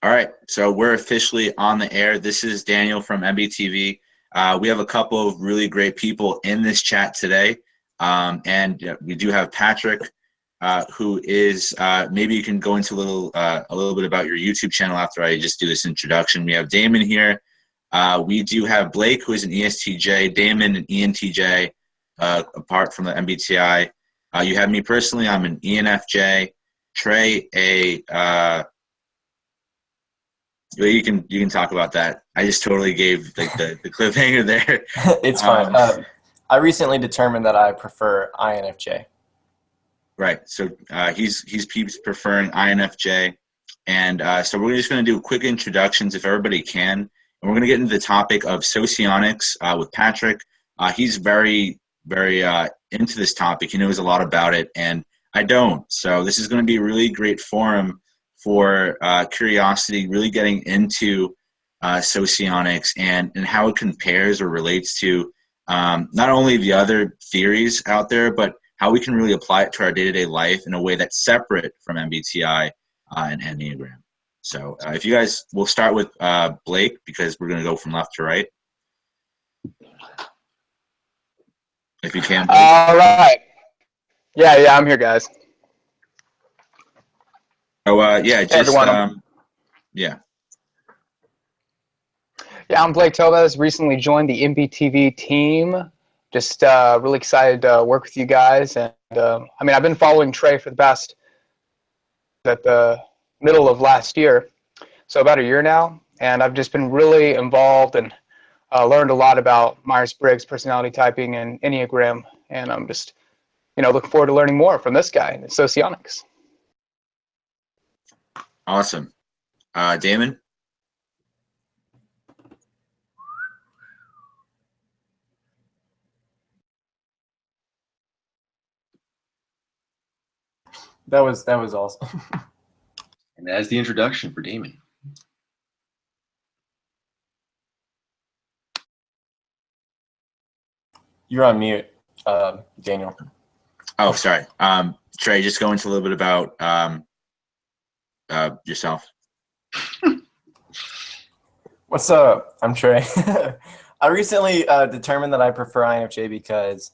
All right, so we're officially on the air. This is Daniel from MBTV. We have a couple of really great people in this chat today, and we do have Patrick, who is maybe you can go into a little bit about your YouTube channel after I just do this introduction. We have Damon here. We do have Blake, who is an ESTJ, Damon an ENTJ, apart from the MBTI. You have me personally. I'm an ENFJ. Trey, you can talk about that. I just totally gave like the cliffhanger there. It's fine. I recently determined that I prefer INFJ. Right. So he's preferring INFJ, and so we're just going to do quick introductions if everybody can, and we're going to get into the topic of Socionics with Patrick. He's very into this topic. He knows a lot about it, and I don't. So this is going to be a really great forum for curiosity, really getting into Socionics and how it compares or relates to not only the other theories out there, but how we can really apply it to our day-to-day life in a way that's separate from MBTI and Enneagram. So if you guys, we'll start with Blake because we're going to go from left to right. If you can. Blake. All right. Yeah, I'm here, guys. So yeah, just everyone. Yeah, I'm Blake Tobez. Recently joined the MBTV team. Just really excited to work with you guys. And I mean, I've been following Trey for at the middle of last year, so about a year now. And I've just been really involved and learned a lot about myers-briggs personality typing and Enneagram. And I'm just, looking forward to learning more from this guy in Socionics. awesome. Damon? That was awesome. And that's the introduction for Damon. You're on mute, Daniel. Oh, sorry. Trey, just go into a little bit about yourself. What's up? I'm Trey. I recently determined that I prefer INFJ because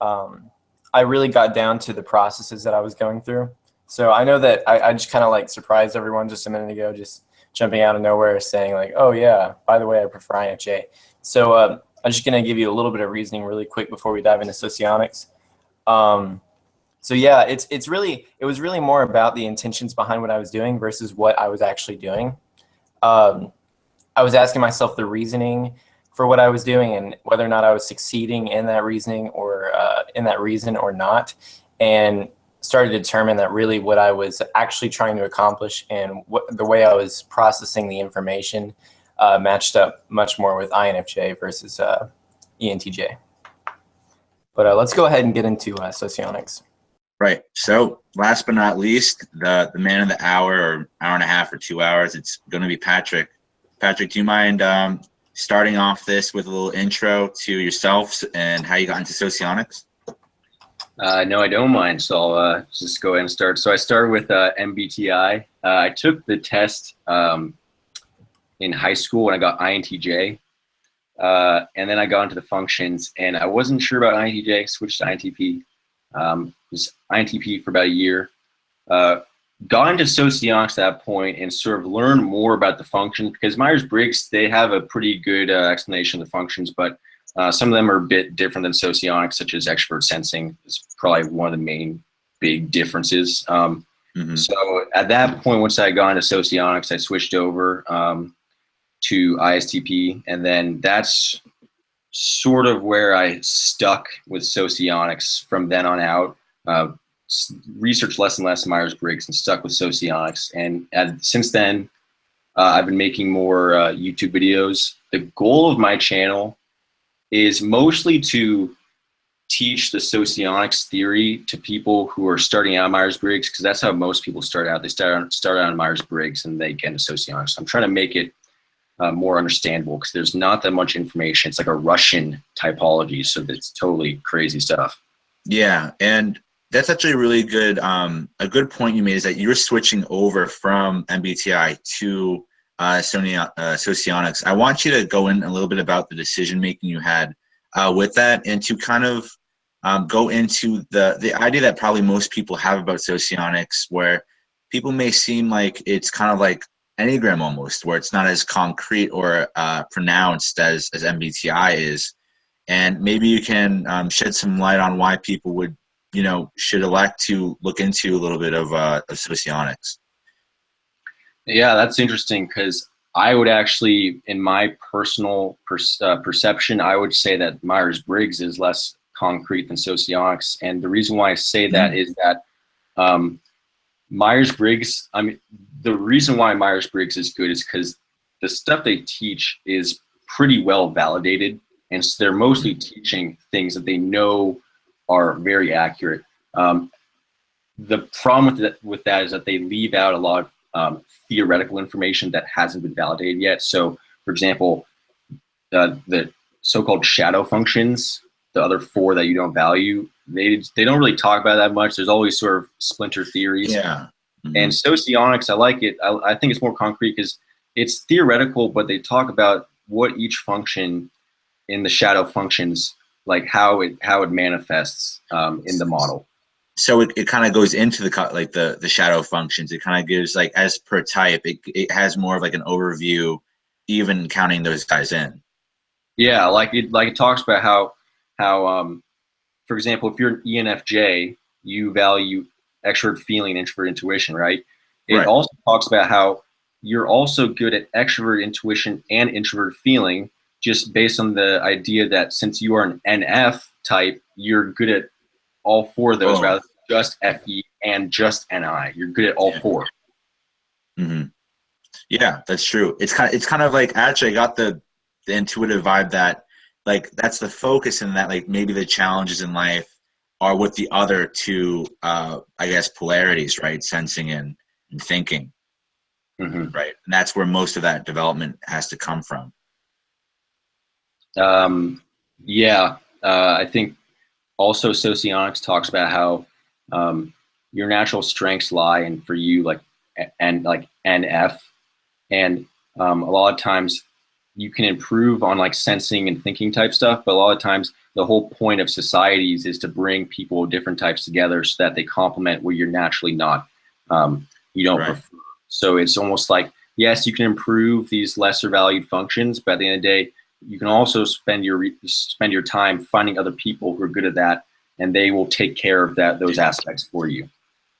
I really got down to the processes that I was going through. So I know that I just kind of like surprised everyone just a minute ago, just jumping out of nowhere saying like, oh yeah, by the way, I prefer INFJ. So I'm just going to give you a little bit of reasoning really quick before we dive into Socionics. So yeah, it was really more about the intentions behind what I was doing versus what I was actually doing. I was asking myself the reasoning for what I was doing and whether or not I was succeeding in that reasoning or in that reason or not, and started to determine that really what I was actually trying to accomplish and the way I was processing the information matched up much more with INFJ versus ENTJ. But let's go ahead and get into Socionics. Right. So last but not least, the man of the hour or hour and a half or 2 hours, it's going to be Patrick. Patrick, do you mind starting off this with a little intro to yourself and how you got into Socionics? No, I don't mind. So I'll just go ahead and start. So I started with MBTI. I took the test in high school when I got INTJ. And then I got into the functions, and I wasn't sure about INTJ, switched to INTP. Was INTP for about a year. Got into Socionics at that point and sort of learned more about the functions, because Myers-Briggs, they have a pretty good explanation of the functions, but some of them are a bit different than Socionics, such as extrovert sensing is probably one of the main big differences. So at that point, once I got into Socionics, I switched over to ISTP, and then that's sort of where I stuck with Socionics from then on out. Researched less and less Myers-Briggs and stuck with Socionics. And since then, I've been making more YouTube videos. The goal of my channel is mostly to teach the Socionics theory to people who are starting out Myers-Briggs, because that's how most people start out. They start out on Myers-Briggs and they get into Socionics. So I'm trying to make it more understandable, because there's not that much information. It's like a Russian typology, so that's totally crazy stuff. Yeah, and That's actually a really good, a good point you made, is that you're switching over from MBTI to Socionics. I want you to go in a little bit about the decision making you had with that, and to kind of go into the idea that probably most people have about Socionics, where people may seem like it's kind of like Enneagram almost, where it's not as concrete or pronounced as MBTI is. And maybe you can shed some light on why people would, should elect to look into a little bit of Socionics. Yeah, that's interesting, because I would actually, in my personal perception, I would say that Myers-Briggs is less concrete than Socionics. And the reason why I say that is that Myers-Briggs, the reason why Myers-Briggs is good is because the stuff they teach is pretty well validated. And so they're mostly teaching things that they know are very accurate. The problem with that is that they leave out a lot of theoretical information that hasn't been validated yet. So, for example, the so-called shadow functions, the other 4 that you don't value, they don't really talk about that much. There's always sort of splinter theories. Yeah. Mm-hmm. And Socionics, I like it. I think it's more concrete because it's theoretical, but they talk about what each function in the shadow functions, like how it manifests in the model. So it kind of goes into the shadow functions. It kind of gives, like, as per type, it has more of like an overview, even counting those guys in. Yeah, like it talks about how for example, if you're an ENFJ, you value extrovert feeling, introvert intuition, right? It also talks about how you're also good at extrovert intuition and introvert feeling, just based on the idea that since you are an NF type, you're good at all 4 of those, rather than just FE and just NI. You're good at all 4. Mm-hmm. Yeah, that's true. It's kind of like, actually, I got the intuitive vibe that, like, that's the focus, and that, like, maybe the challenges in life are with the other 2, I guess, polarities, right? Sensing and thinking, Mm-hmm. right? And that's where most of that development has to come from. I think also Socionics talks about how your natural strengths lie in, for you, like NF, and a lot of times you can improve on like sensing and thinking type stuff, but a lot of times the whole point of societies is to bring people of different types together so that they complement where you're naturally not, you don't prefer. So it's almost like, yes, you can improve these lesser valued functions, but at the end of the day, you can also spend your time finding other people who are good at that, and they will take care of those aspects for you.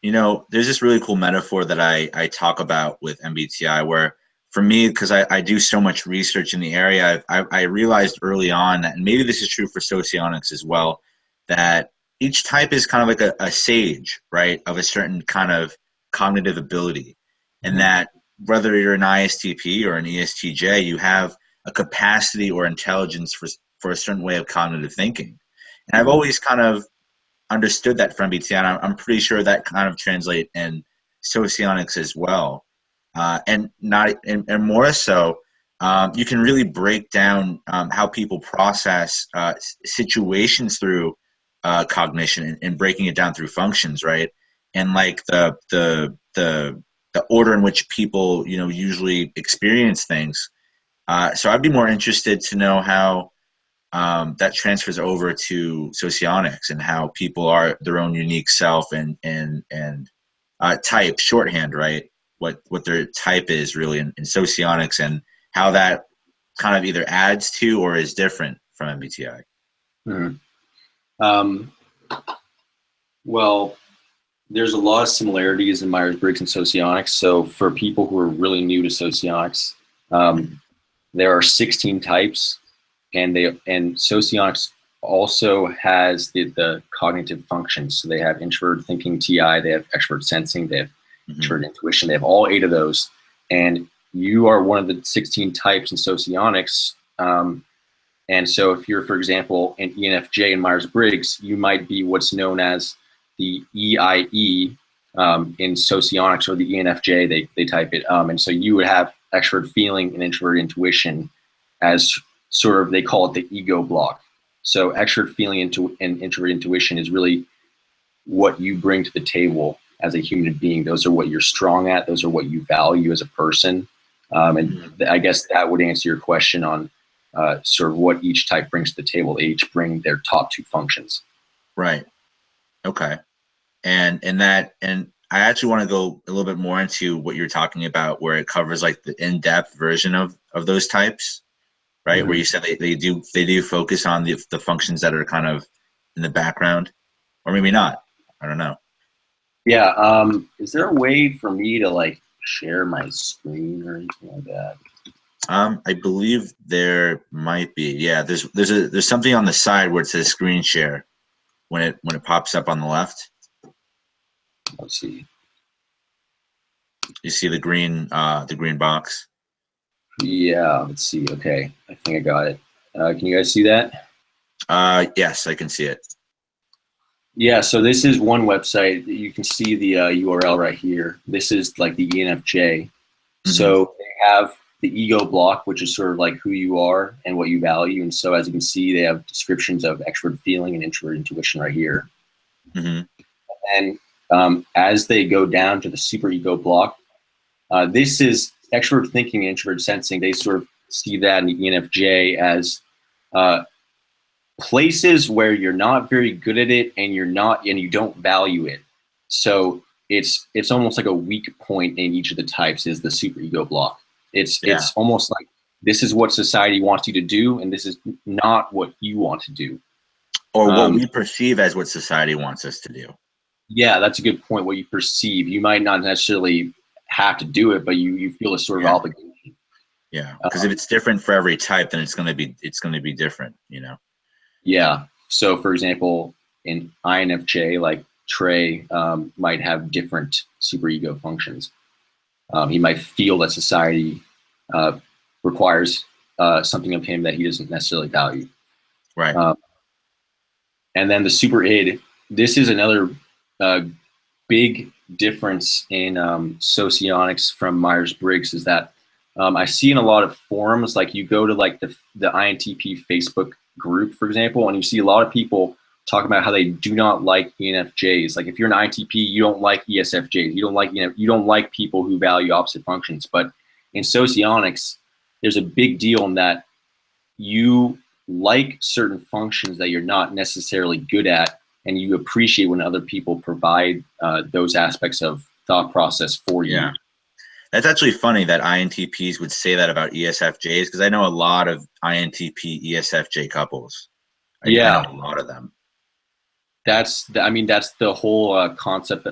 There's this really cool metaphor that I talk about with MBTI, where, for me, because I do so much research in the area, I realized early on that, and maybe this is true for Socionics as well, that each type is kind of like a sage, right, of a certain kind of cognitive ability. And that whether you're an ISTP or an ESTJ, you have a capacity or intelligence for a certain way of cognitive thinking. And I've always kind of understood that from MBTI, and I'm pretty sure that kind of translates in Socionics as well. And more so, you can really break down how people process situations through cognition, and breaking it down through functions, right? And like the order in which people usually experience things. So I'd be more interested to know how that transfers over to Socionics, and how people are their own unique self and type, shorthand, right? What their type is really in Socionics, and how that kind of either adds to or is different from MBTI. Mm-hmm. Well, there's a lot of similarities in Myers-Briggs and Socionics. So for people who are really new to Socionics, there are 16 types, and Socionics also has the cognitive functions. So they have introvert thinking TI, they have extrovert sensing, they have introvert intuition, they have all 8 of those. And you are one of the 16 types in Socionics. And so if you're, for example, an ENFJ in Myers-Briggs, you might be what's known as the EIE in Socionics, or the ENFJ, they type it. And so you would have extrovert feeling and introvert intuition as sort of, they call it the ego block. So extrovert feeling and introvert intuition is really what you bring to the table as a human being. Those are what you're strong at. Those are what you value as a person. And I guess that would answer your question on sort of what each type brings to the table. They each bring their top 2 functions. Right. Okay. And I actually want to go a little bit more into what you're talking about, where it covers like the in-depth version of those types, right? Mm-hmm. Where you said they do focus on the functions that are kind of in the background, or maybe not. I don't know. Yeah. Is there a way for me to like share my screen or anything like that? I believe there might be. Yeah, there's something on the side where it says screen share when it pops up on the left. Let's see. You see the green box. Yeah, let's see. Okay, I think I got it. Can you guys see that? Yes, I can see it. Yeah, so this is one website. You can see the URL right here. This is like the ENFJ. Mm-hmm. So they have the ego block, which is sort of like who you are and what you value. And so as you can see, they have descriptions of extrovert feeling and introvert intuition right here. Mm-hmm. And as they go down to the super ego block, this is extrovert thinking and introvert sensing. They sort of see that in the ENFJ as places where you're not very good at it and you don't value it. So it's almost like a weak point in each of the types is the super ego block. It's almost like this is what society wants you to do, and this is not what you want to do. Or what we perceive as what society wants us to do. Yeah, that's a good point. What you perceive. You might not necessarily have to do it, but you feel a sort of obligation. Yeah, because if it's different for every type, then it's going to be different, you know. Yeah. So, for example, in INFJ, like Trey might have different superego functions. He might feel that society requires something of him that he doesn't necessarily value. Right. And then the super id. This is another big difference in Socionics from myers-briggs is that I see in a lot of forums, like you go to like the INTP Facebook group, for example, and you see a lot of people talk about how they do not like ENFJs. Like if you're an INTP, you don't like ESFJs. You don't like people who value opposite functions. But in Socionics, there's a big deal in that you like certain functions that you're not necessarily good at, and you appreciate when other people provide those aspects of thought process for you. Yeah. That's actually funny that INTPs would say that about ESFJs, because I know a lot of INTP ESFJ couples. I know a lot of them. That's the whole concept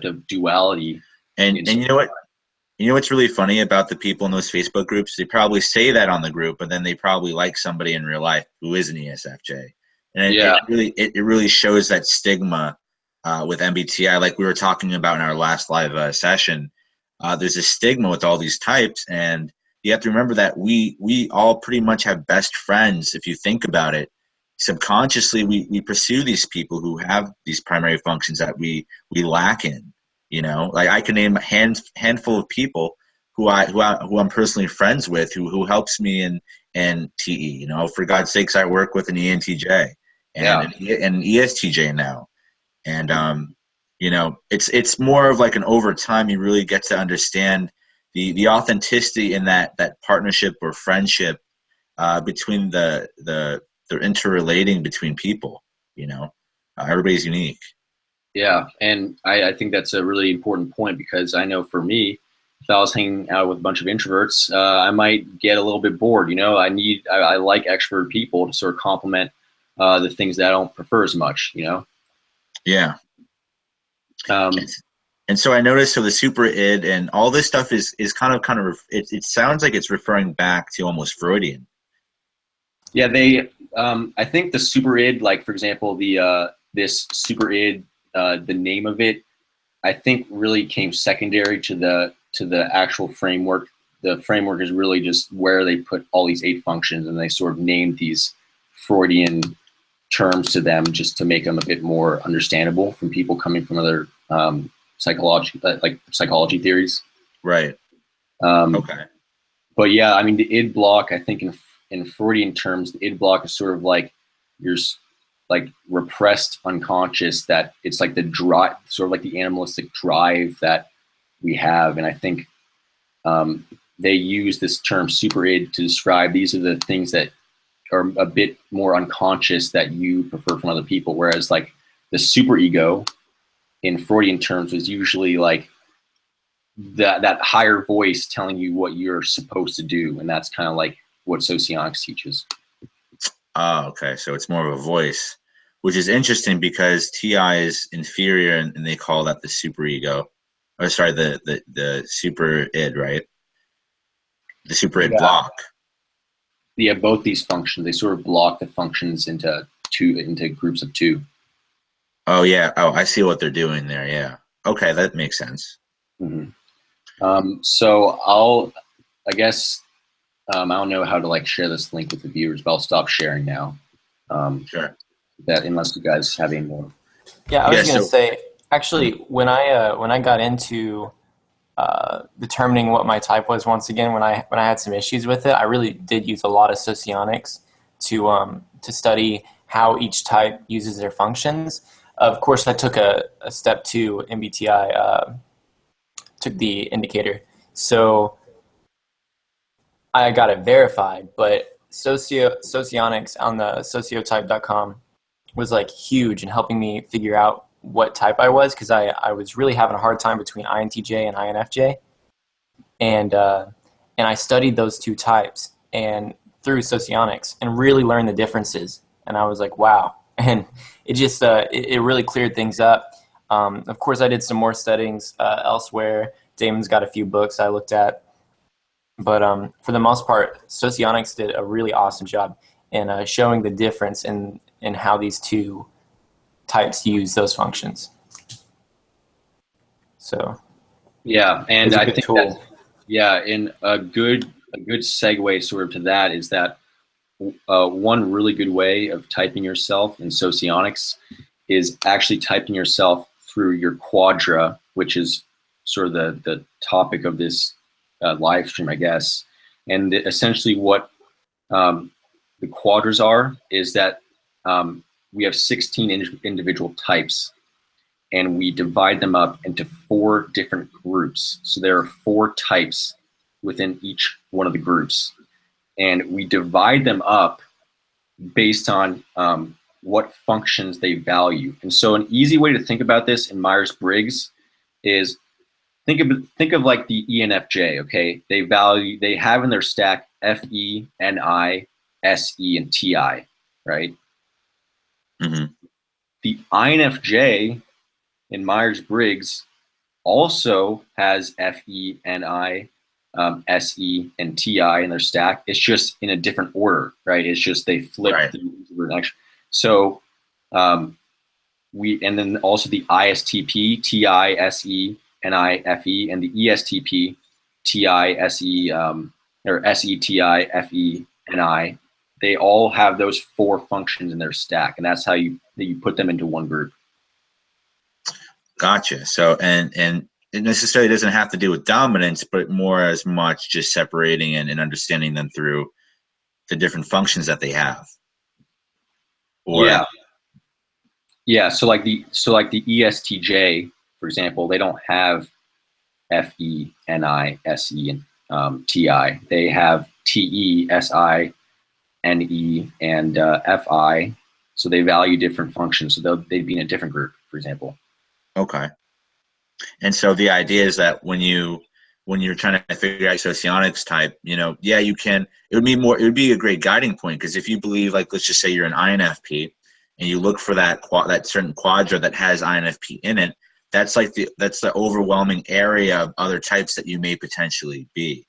of duality. And you know what? You know what's really funny about the people in those Facebook groups? They probably say that on the group, but then they probably like somebody in real life who is an ESFJ. And it really shows that stigma with MBTI, like we were talking about in our last live session. There's a stigma with all these types, and you have to remember that we all pretty much have best friends. If you think about it, subconsciously we pursue these people who have these primary functions that we lack in. You know, like I can name a handful of people who I'm personally friends with who helps me in TE. You know, for God's sakes, I work with an ENTJ and an ESTJ now, and you know, it's more of like an over time you really get to understand the authenticity in that partnership or friendship between they're interrelating between people. You know, everybody's unique. Yeah, and I think that's a really important point, because I know for me, if I was hanging out with a bunch of introverts, I might get a little bit bored. You know, I like extrovert people to sort of complement the things that I don't prefer as much. You know. Yeah. And so I noticed, so the super id and all this stuff is kind of it sounds like it's referring back to almost Freudian. Yeah, I think the super id, like for example, this super id, the name of it, I think really came secondary to the actual framework. The framework is really just where they put all these 8 functions, and they sort of named these Freudian terms to them just to make them a bit more understandable from people coming from other psychology theories. Right. Okay. But yeah, I mean, the id block, I think in Freudian terms, the id block is sort of like like repressed unconscious, that it's like the drive, sort of like the animalistic drive that we have. And I think they use this term super id to describe these are the things that are a bit more unconscious that you prefer from other people. Whereas like the superego in Freudian terms was usually like that higher voice telling you what you're supposed to do. And that's kind of like what socionics teaches. Oh, okay. So it's more of a voice, which is interesting because TI is inferior and they call that the superego. Or sorry, the super id, right? The super id block. Yeah, both these functions, they sort of block the functions into groups of two. Oh yeah. Oh, I see what they're doing there. Yeah. Okay, that makes sense. Mm-hmm. So I guess I don't know how to like share this link with the viewers, but I'll stop sharing now. Sure. That unless you guys have any more. Yeah, I was going to say, actually, when I got into determining what my type was, once again, when I had some issues with it, I really did use a lot of socionics to study how each type uses their functions. Of course, I took a step 2 MBTI, took the indicator, so I got it verified. But Socionics on the sociotype.com was like huge in helping me figure out what type I was, because I was really having a hard time between INTJ and INFJ, and I studied those two types and through Socionics and really learned the differences. And I was like, wow. And it just it really cleared things up. Of course, I did some more studies elsewhere. Damon's got a few books I looked at, but for the most part, Socionics did a really awesome job in showing the difference in how these two types use those functions. So yeah, and I think tool. that, yeah, in a good segue sort of to that is that one really good way of typing yourself in Socionics is actually typing yourself through your Quadra, which is sort of the topic of this live stream, I guess. And essentially what the Quadras are is that we have 16 individual types, and we divide them up into 4 different groups. So there are 4 types within each one of the groups, and we divide them up based on what functions they value. And so an easy way to think about this in Myers-Briggs is think of like the ENFJ. Okay, they have in their stack FE, NI, SE, and TI, right? Mm-hmm. The INFJ in Myers-Briggs also has FE, NI, SE, and TI in their stack. It's just in a different order, right? It's just they flip the next. So and then also the ISTP, TI, SE, NI, FE, and the ESTP, TI, SE, or SE, TI, FE, NI. They all have those 4 functions in their stack, and that's how you put them into one group. Gotcha. So and it necessarily doesn't have to do with dominance, but more as much just separating and understanding them through the different functions that they have. Or, yeah. So like the ESTJ, for example, they don't have FE, NI, SE, and TI. They have TE, SI, NE, and FI. So they value different functions. So they'd be in a different group, for example. Okay. And so the idea is that when you're trying to figure out Socionics type, yeah, you can. It would be a great guiding point, because if you believe, like, let's just say you're an INFP, and you look for that certain quadra that has INFP in it, that's the overwhelming area of other types that you may potentially be.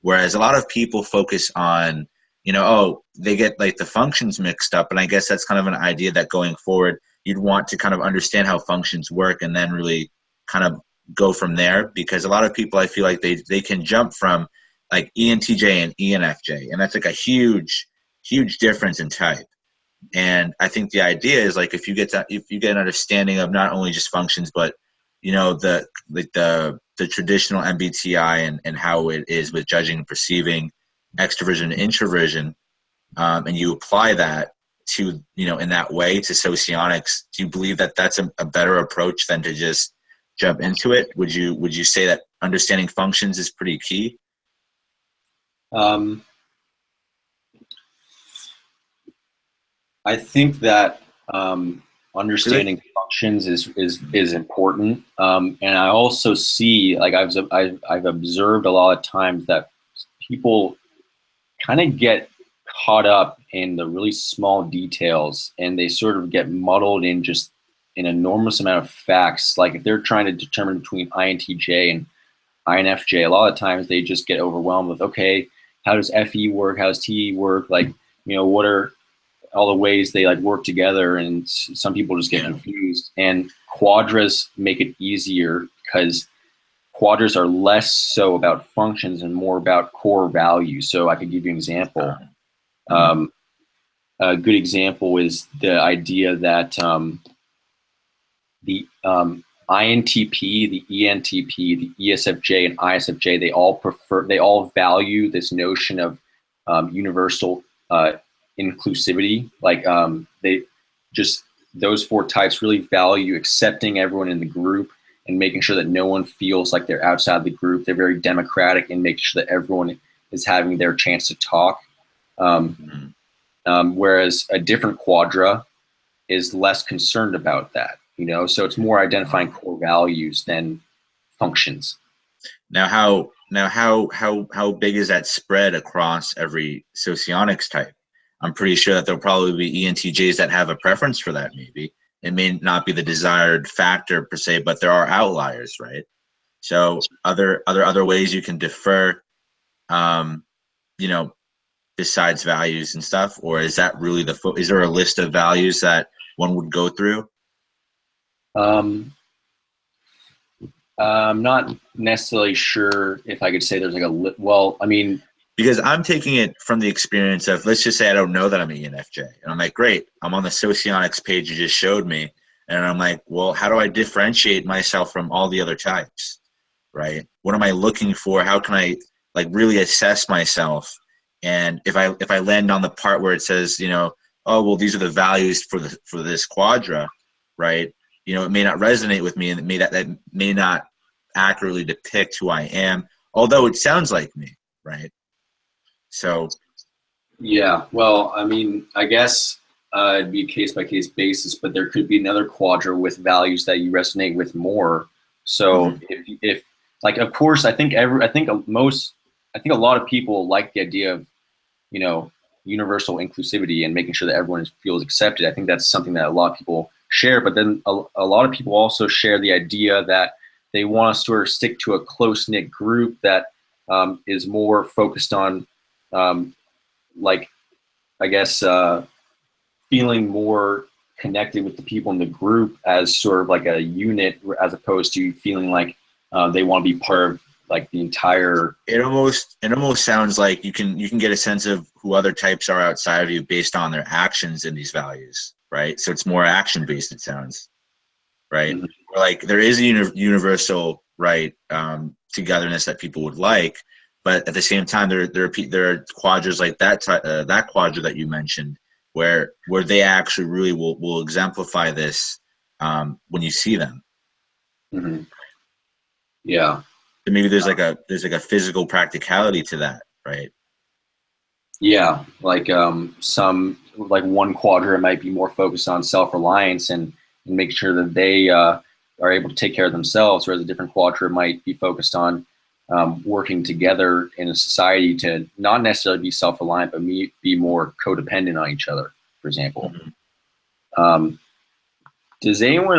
Whereas a lot of people focus on, they get like the functions mixed up, and I guess that's kind of an idea that going forward you'd want to kind of understand how functions work and then really kind of go from there, because a lot of people, I feel like they can jump from like ENTJ and ENFJ, and that's like a huge difference in type. And I think the idea is, like, if you get an understanding of not only just functions, but the traditional MBTI and how it is with judging and perceiving, extroversion and introversion, and you apply that, to, in that way to socionics, do you believe that that's a better approach than to just jump into it? Would you say that understanding functions is pretty key? I think that understanding functions is important, and I also see, like, I've observed a lot of times that people kind of get caught up in the really small details, and they sort of get muddled in just an enormous amount of facts. Like if they're trying to determine between INTJ and INFJ, a lot of times they just get overwhelmed with, okay, how does FE work? How does TE work? Like, what are all the ways they like work together? And some people just get confused. And Quadras make it easier because Quadras are less so about functions and more about core values. So I could give you an example. A good example is the idea that the INTP, the ENTP, the ESFJ, and ISFJ, they all value this notion of universal inclusivity. Like those four types really value accepting everyone in the group and making sure that no one feels like they're outside the group. They're very democratic and making sure that everyone is having their chance to talk. Whereas a different Quadra is less concerned about that, so it's more identifying core values than functions. Now how big is that spread across every socionics type? I'm pretty sure that there'll probably be ENTJs that have a preference for that. Maybe it may not be the desired factor per se, but there are outliers, right? So other ways you can defer, besides values and stuff, or is that really is there a list of values that one would go through? I'm not necessarily sure if I could say there's like because I'm taking it from the experience of, let's just say I don't know that I'm an ENFJ, and I'm like, great, I'm on the Socionics page you just showed me, and I'm like, well, how do I differentiate myself from all the other types, right? What am I looking for? How can I like really assess myself? And if I land on the part where it says, oh, well, these are the values for this Quadra, right? It may not resonate with me, and that may not accurately depict who I am, although it sounds like me, right? So, yeah. Well, I guess it'd be a case-by-case basis, but there could be another Quadra with values that you resonate with more. So if like, of course, I think a lot of people like the idea of, universal inclusivity and making sure that everyone feels accepted. I think that's something that a lot of people share, but then a lot of people also share the idea that they want to sort of stick to a close-knit group that is more focused on, feeling more connected with the people in the group as sort of like a unit, as opposed to feeling like they want to be part of like the entire. It almost sounds like you can get a sense of who other types are outside of you based on their actions in these values, right? So it's more action based, it sounds, right? Like there is a universal, right, togetherness that people would like, but at the same time there are Quadras like that Quadra that you mentioned where they actually really will exemplify this when you see them. Yeah. So maybe there's like a physical practicality to that, right? Yeah, like one Quadra might be more focused on self-reliance and make sure that they are able to take care of themselves, whereas a different Quadra might be focused on working together in a society to not necessarily be self-reliant, but be more codependent on each other, for example. Does anyone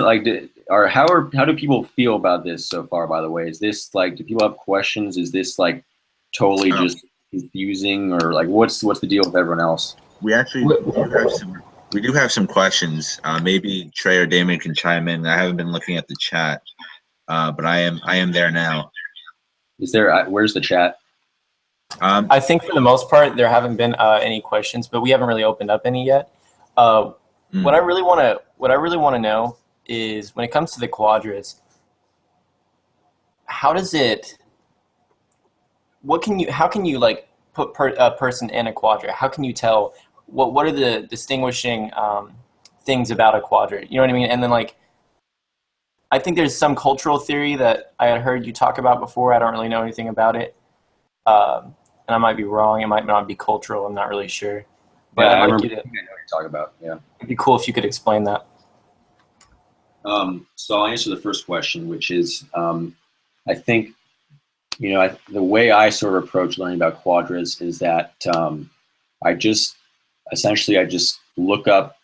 how do people feel about this so far, by the way? Is this like, do people have questions? Is this like totally just confusing, or like what's the deal with everyone else? We do have some questions. Maybe Trey or Damon can chime in. I haven't been looking at the chat, but I am there now. Where's the chat? I think for the most part there haven't been any questions, but we haven't really opened up any yet. What I really want to know is, when it comes to the Quadras, how can you like put a person in a Quadra? How can you tell, what are the distinguishing things about a quadrant? You know what I mean? And then like, I think there's some cultural theory that I had heard you talk about before. I don't really know anything about it. And I might be wrong. It might not be cultural. I'm not really sure. But Yeah, I I like remember. you to, I know what you're talking about. Yeah. it'd be cool if you could explain that. So I'll answer the first question, which is, I think, the way I sort of approach learning about quadras is that I just look up,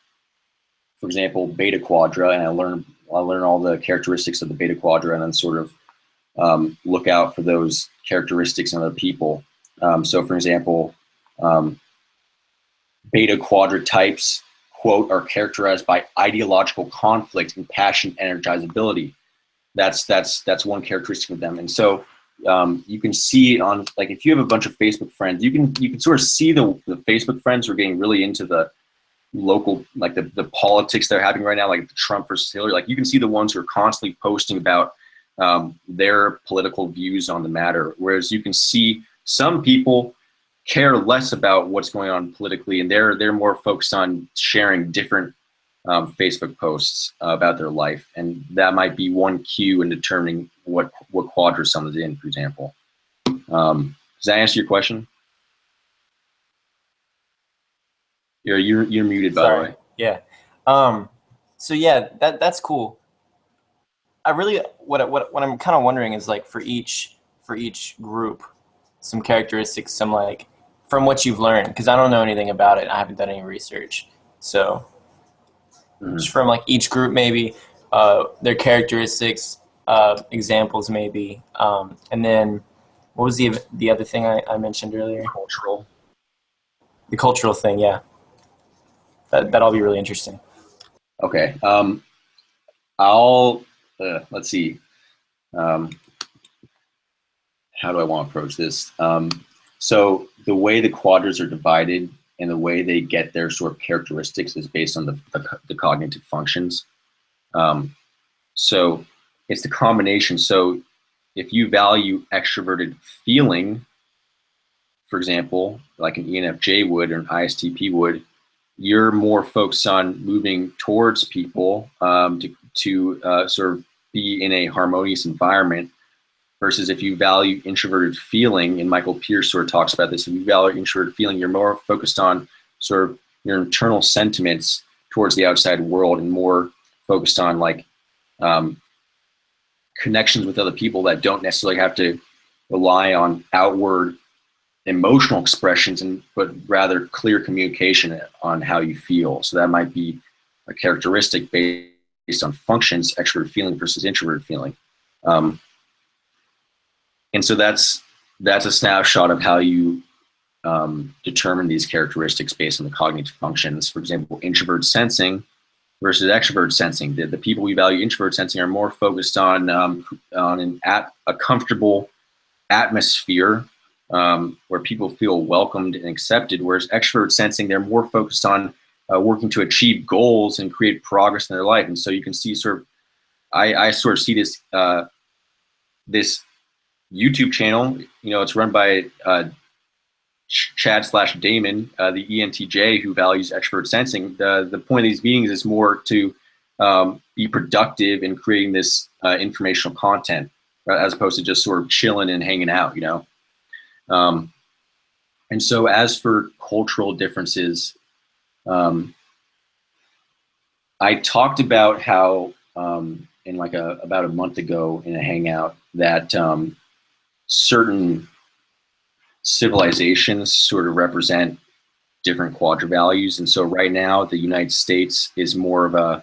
for example, beta quadra, and I learn all the characteristics of the beta quadra, and then sort of look out for those characteristics in other people. So, for example, beta quadra types, quote, are characterized by ideological conflict and passion energizability. That's one characteristic of them. And so you can see on, like, if you have a bunch of Facebook friends, you can sort of see the Facebook friends who are getting really into the local, like the politics that are happening right now, like Trump versus Hillary. Like, you can see the ones who are constantly posting about their political views on the matter, whereas you can see some people care less about what's going on politically, and they're more focused on sharing different Facebook posts about their life, and that might be one cue in determining what quadra someone's in, for example. Does that answer your question? You're muted, by the way. Yeah. So yeah, that's cool. I really what I'm kind of wondering is, like, for each group, some characteristics, some, like, from what you've learned, because I don't know anything about it. I haven't done any research. So just from, like, each group, maybe their characteristics, examples maybe, and then what was the other thing I mentioned earlier? Cultural. The cultural thing, yeah. That'll be really interesting. Okay. Let's see. How do I want to approach this? So the way the quadras are divided and the way they get their sort of characteristics is based on the cognitive functions. So it's the combination. So if you value extroverted feeling, for example, like an ENFJ would or an ISTP would, you're more focused on moving towards people to sort of be in a harmonious environment, versus if you value introverted feeling, and Michael Pierce sort of talks about this, if you value introverted feeling, you're more focused on sort of your internal sentiments towards the outside world, and more focused on, like, connections with other people that don't necessarily have to rely on outward emotional expressions, but rather clear communication on how you feel. So that might be a characteristic based on functions, extroverted feeling versus introverted feeling. And so that's a snapshot of how you determine these characteristics based on the cognitive functions. For example, introvert sensing versus extrovert sensing. The people we value introvert sensing are more focused on a comfortable atmosphere where people feel welcomed and accepted, whereas extrovert sensing, they're more focused on working to achieve goals and create progress in their life. And so you can see sort of, I sort of see this this YouTube channel, it's run by Chad/Damon, the ENTJ, who values extrovert sensing. The point of these meetings is more to be productive in creating this informational content, as opposed to just sort of chilling and hanging out, And so as for cultural differences, I talked about how in like about a month ago in a hangout that certain civilizations sort of represent different quadra values. And so right now the United States is more of a,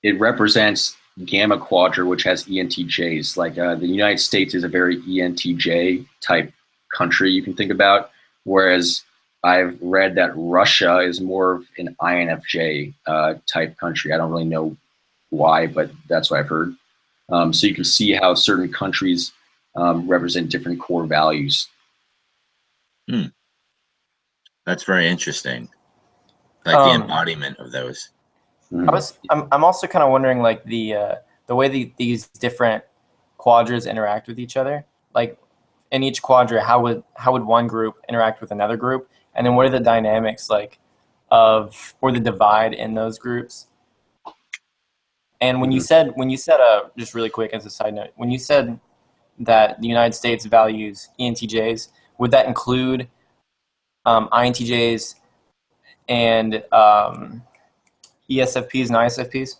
it represents gamma quadra, which has ENTJs. Like the United States is a very ENTJ type country you can think about, whereas I've read that Russia is more of an INFJ type country. I don't really know why, but that's what I've heard. So you can see how certain countries represent different core values. That's very interesting. Like the embodiment of those. I'm also kind of wondering, like, the way these different quadras interact with each other. Like in each quadra, how would one group interact with another group? And then what are the dynamics like of, or the divide in those groups? And when you said, just really quick as a side note, when you said that the United States values ENTJs, would that include INTJs and ESFPs and ISFPs?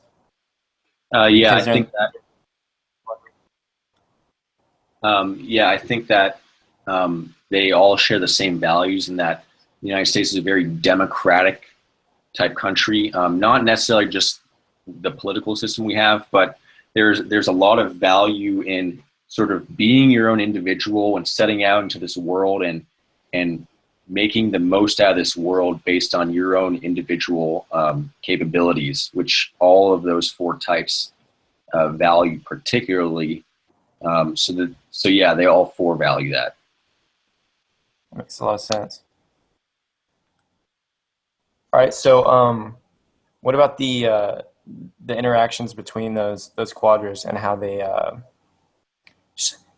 Yeah, I think that. Yeah, I think that they all share the same values, and that the United States is a very democratic type country. Not necessarily just the political system we have, but there's a lot of value in sort of being your own individual and setting out into this world and making the most out of this world based on your own individual capabilities, which all of those 4 types value particularly. So yeah, they all 4 value that. Makes a lot of sense. All right, so what about the interactions between those quadras and how they?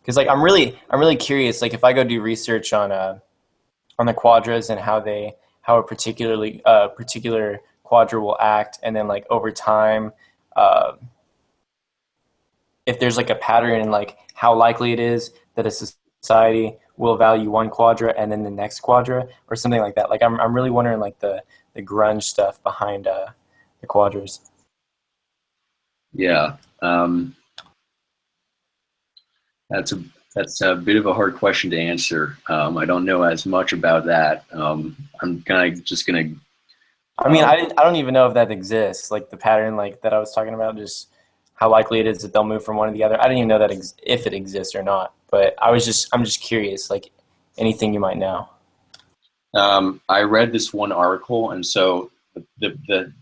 Because like I'm really curious. Like if I go do research on the quadras and how a particular quadra will act, and then like over time, if there's like a pattern in like how likely it is that a society will value one quadra and then the next quadra or something like that. Like I'm really wondering like the grunge stuff behind the quadras. Yeah, that's a bit of a hard question to answer. I don't know as much about that. I'm just gonna. I mean, I don't even know if that exists. Like the pattern, like that I was talking about, just how likely it is that they'll move from one to the other. I didn't even know that if it exists or not. But I'm just curious. Like anything you might know. I read this one article, and so the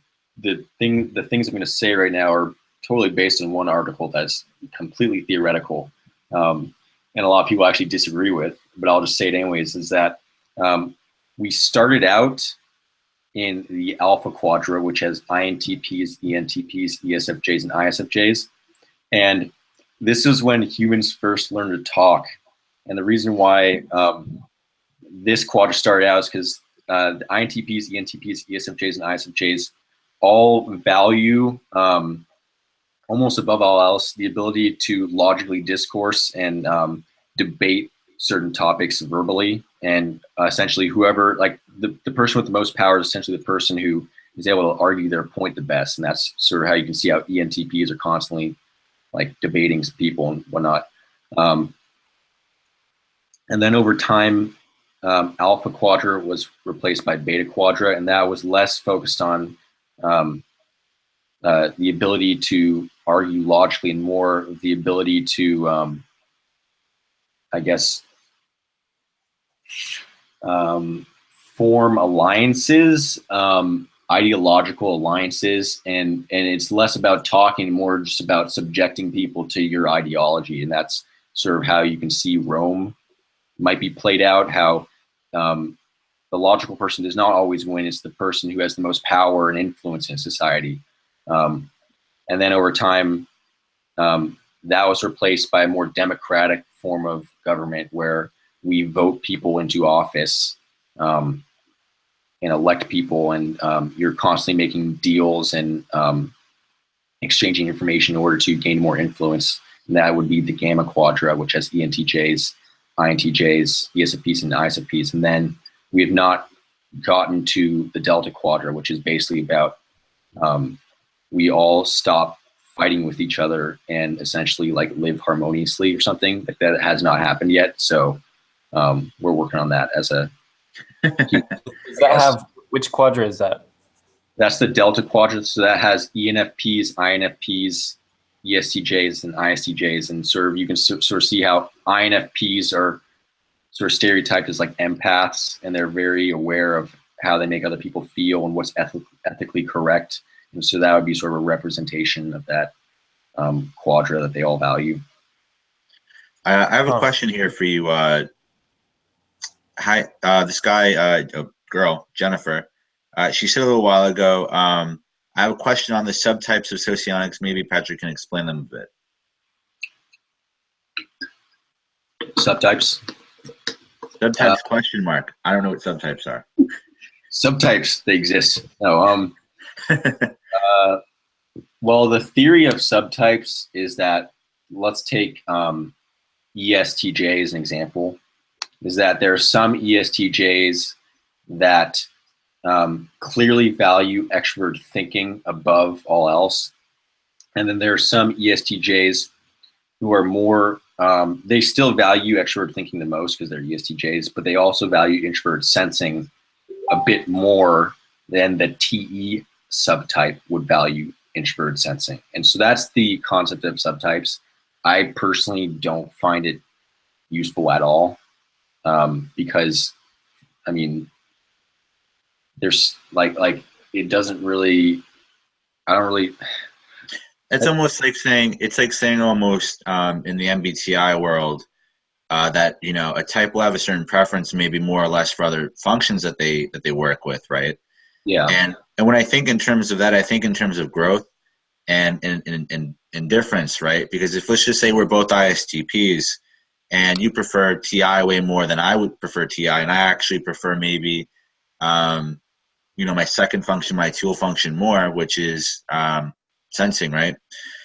things I'm going to say right now are totally based on one article that's completely theoretical, and a lot of people actually disagree with. But I'll just say it anyways. Is that we started out in the alpha quadra, which has INTPs, ENTPs, ESFJs, and ISFJs, and this is when humans first learned to talk. And the reason why this quadra started out is because the INTPs, ENTPs, ESFJs, and ISFJs all value, almost above all else, the ability to logically discourse and debate certain topics verbally. And essentially whoever, like the person with the most power is essentially the person who is able to argue their point the best. And that's sort of how you can see how ENTPs are constantly like debating people and whatnot. And then over time, alpha quadra was replaced by beta quadra, and that was less focused on the ability to argue logically and more the ability to, I guess, form alliances, ideological alliances, and it's less about talking, more just about subjecting people to your ideology. And that's sort of how you can see Rome might be played out, how the logical person does not always win. It's the person who has the most power and influence in society. And then over time, that was replaced by a more democratic form of government where we vote people into office and elect people, and you're constantly making deals and exchanging information in order to gain more influence. And that would be the gamma quadra, which has ENTJs, INTJs, ESFPs, and ISFPs. And then we have not gotten to the delta quadra, which is basically about we all stop fighting with each other and essentially like live harmoniously or something. Like that has not happened yet. So we're working on that as a. Does that have, which quadra is that? That's the delta quadrant. So that has ENFPs, INFPs, ESTJs, and ISTJs. And sort of you can sort of see how INFPs are sort of stereotyped as like empaths, and they're very aware of how they make other people feel and what's ethically correct. And so that would be sort of a representation of that quadra that they all value. I have a question here for you. Hi, this guy, girl, Jennifer, she said a little while ago, I have a question on the subtypes of socionics. Maybe Patrick can explain them a bit. Subtypes? Subtypes, question mark. I don't know what subtypes are. Subtypes, they exist. No, well, the theory of subtypes is that, let's take ESTJ as an example, is that there are some ESTJs that clearly value extrovert thinking above all else. And then there are some ESTJs who are more, they still value extrovert thinking the most because they're ESTJs, but they also value introvert sensing a bit more than the TE subtype would value introvert sensing. And so that's the concept of subtypes. I personally don't find it useful at all, because, I mean, there's like it doesn't really, I don't really. It's almost like saying, almost in the MBTI world, that, you know, a type will have a certain preference, maybe more or less, for other functions that they work with, right? Yeah. And when I think in terms of that, I think in terms of growth and difference, right? Because if, let's just say we're both ISTPs and you prefer TI way more than I would prefer TI, and I actually prefer maybe, you know, my second function, my tool function more, which is sensing, right?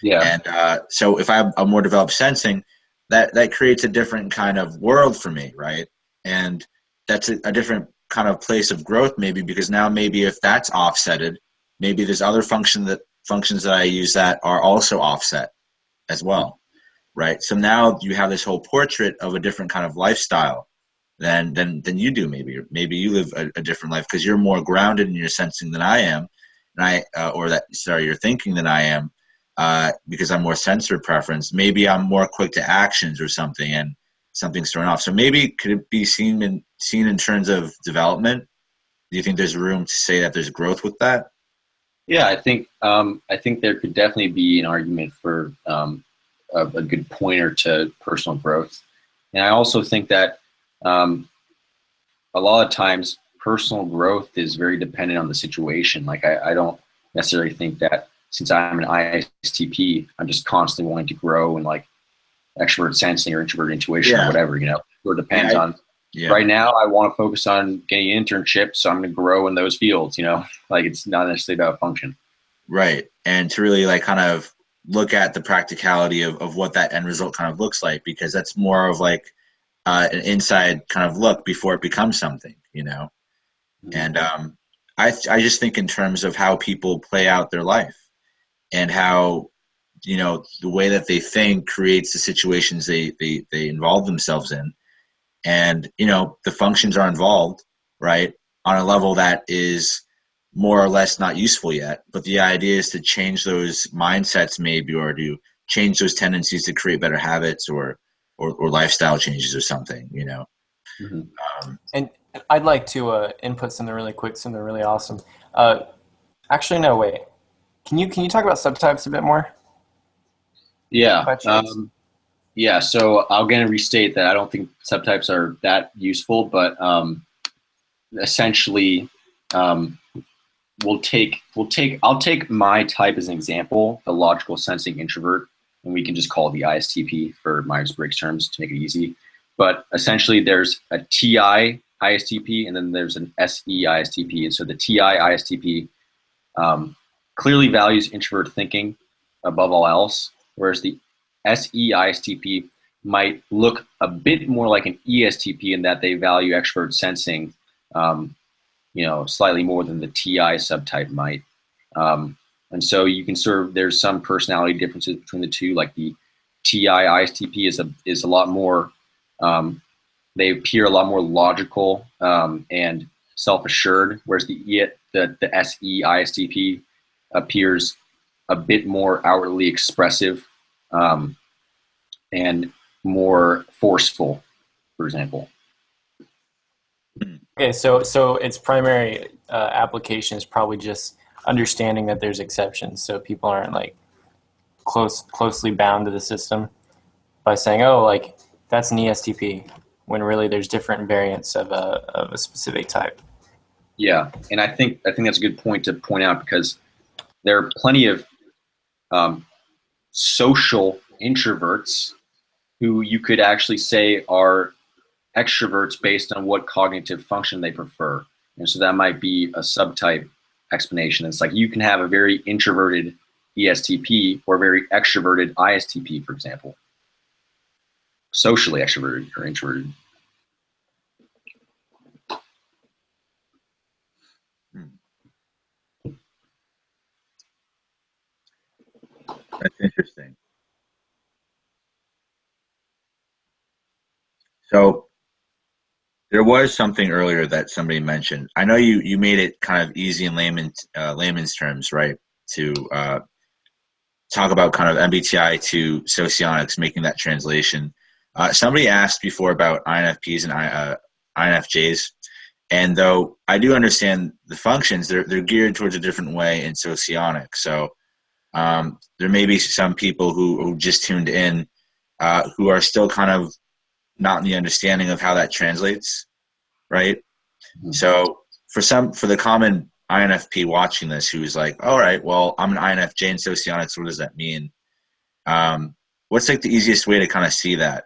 Yeah. And so if I have a more developed sensing, that creates a different kind of world for me, right? And that's a different kind of place of growth, maybe, because now maybe if that's offsetted, maybe there's other functions that I use that are also offset as well, right? So now you have this whole portrait of a different kind of lifestyle than you do. Maybe you live a different life because you're more grounded in your sensing than I am, and you're thinking than I am, because I'm more sensor preference. Maybe I'm more quick to actions or something, and something's thrown off. So maybe could it be seen in terms of development? Do you think there's room to say that there's growth with that? Yeah, I think there could definitely be an argument for a good pointer to personal growth, and I also think that a lot of times personal growth is very dependent on the situation. Like I don't necessarily think that since I'm an ISTP, I'm just constantly wanting to grow in like extrovert sensing or introvert intuition or whatever, you know. So it depends on. Yeah. Right now, I want to focus on getting an internship, so I'm going to grow in those fields, you know. Like it's not necessarily about function. Right, and to really like kind of look at the practicality of what that end result kind of looks like, because that's more of like an inside kind of look before it becomes something, you know. And I just think in terms of how people play out their life and how, you know, the way that they think creates the situations they involve themselves in. And, you know, the functions are involved, right, on a level that is more or less not useful yet. But the idea is to change those mindsets maybe, or to change those tendencies to create better habits or lifestyle changes or something, you know. And I'd like to input something really quick, something really awesome. Actually, no, wait. Can you talk about subtypes a bit more? Yeah. Yeah, so I'll again restate that I don't think subtypes are that useful, but essentially, I'll take my type as an example, the logical sensing introvert, and we can just call it the ISTP for myers-briggs terms to make it easy. But essentially, there's a TI ISTP, and then there's an SE ISTP. And so the TI ISTP clearly values introvert thinking above all else, whereas the SE ISTP might look a bit more like an ESTP in that they value extrovert sensing, you know, slightly more than the TI subtype might. And so you can there's some personality differences between the two. Like the TI ISTP is a lot more, they appear a lot more logical and self-assured, whereas the SE ISTP appears a bit more outwardly expressive and more forceful, for example. Okay, so its primary application is probably just understanding that there's exceptions, so people aren't like closely bound to the system by saying, oh, like that's an ESTP, when really there's different variants of a specific type. Yeah, and I think that's a good point to point out, because there are plenty of social introverts who you could actually say are extroverts based on what cognitive function they prefer. And so that might be a subtype explanation. It's like you can have a very introverted ESTP or a very extroverted ISTP, for example. Socially extroverted or introverted. That's interesting. So there was something earlier that somebody mentioned. I know you made it kind of easy in layman's terms, right? To talk about kind of MBTI to Socionics, making that translation. Somebody asked before about INFPs and INFJs, and though I do understand the functions, they're geared towards a different way in Socionics. So there may be some people who just tuned in who are still kind of not in the understanding of how that translates, right? Mm-hmm. So for the common INFP watching this, who's like, all right, well, I'm an INFJ in Socionics, what does that mean? What's like the easiest way to kind of see that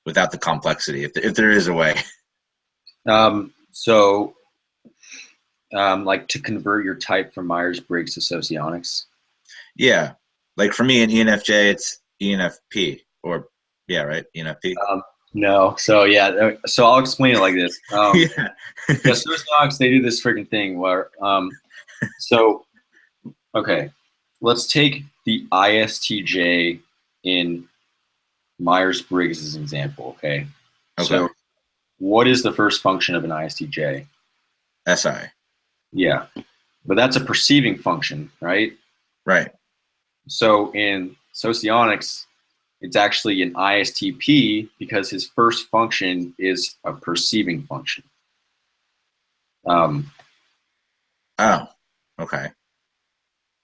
without the complexity, if there is a way? Like to convert your type from Myers-Briggs to Socionics? Yeah. Like for me in ENFJ, it's ENFP or yeah, right? ENFP. No. So yeah. So I'll explain it like this. Yeah. Socionics, they do this freaking thing where, okay, let's take the ISTJ in Myers-Briggs as an example. Okay. So what is the first function of an ISTJ? SI. Yeah. But that's a perceiving function, right? Right. So in Socionics, it's actually an ISTP because his first function is a perceiving function. Oh, okay.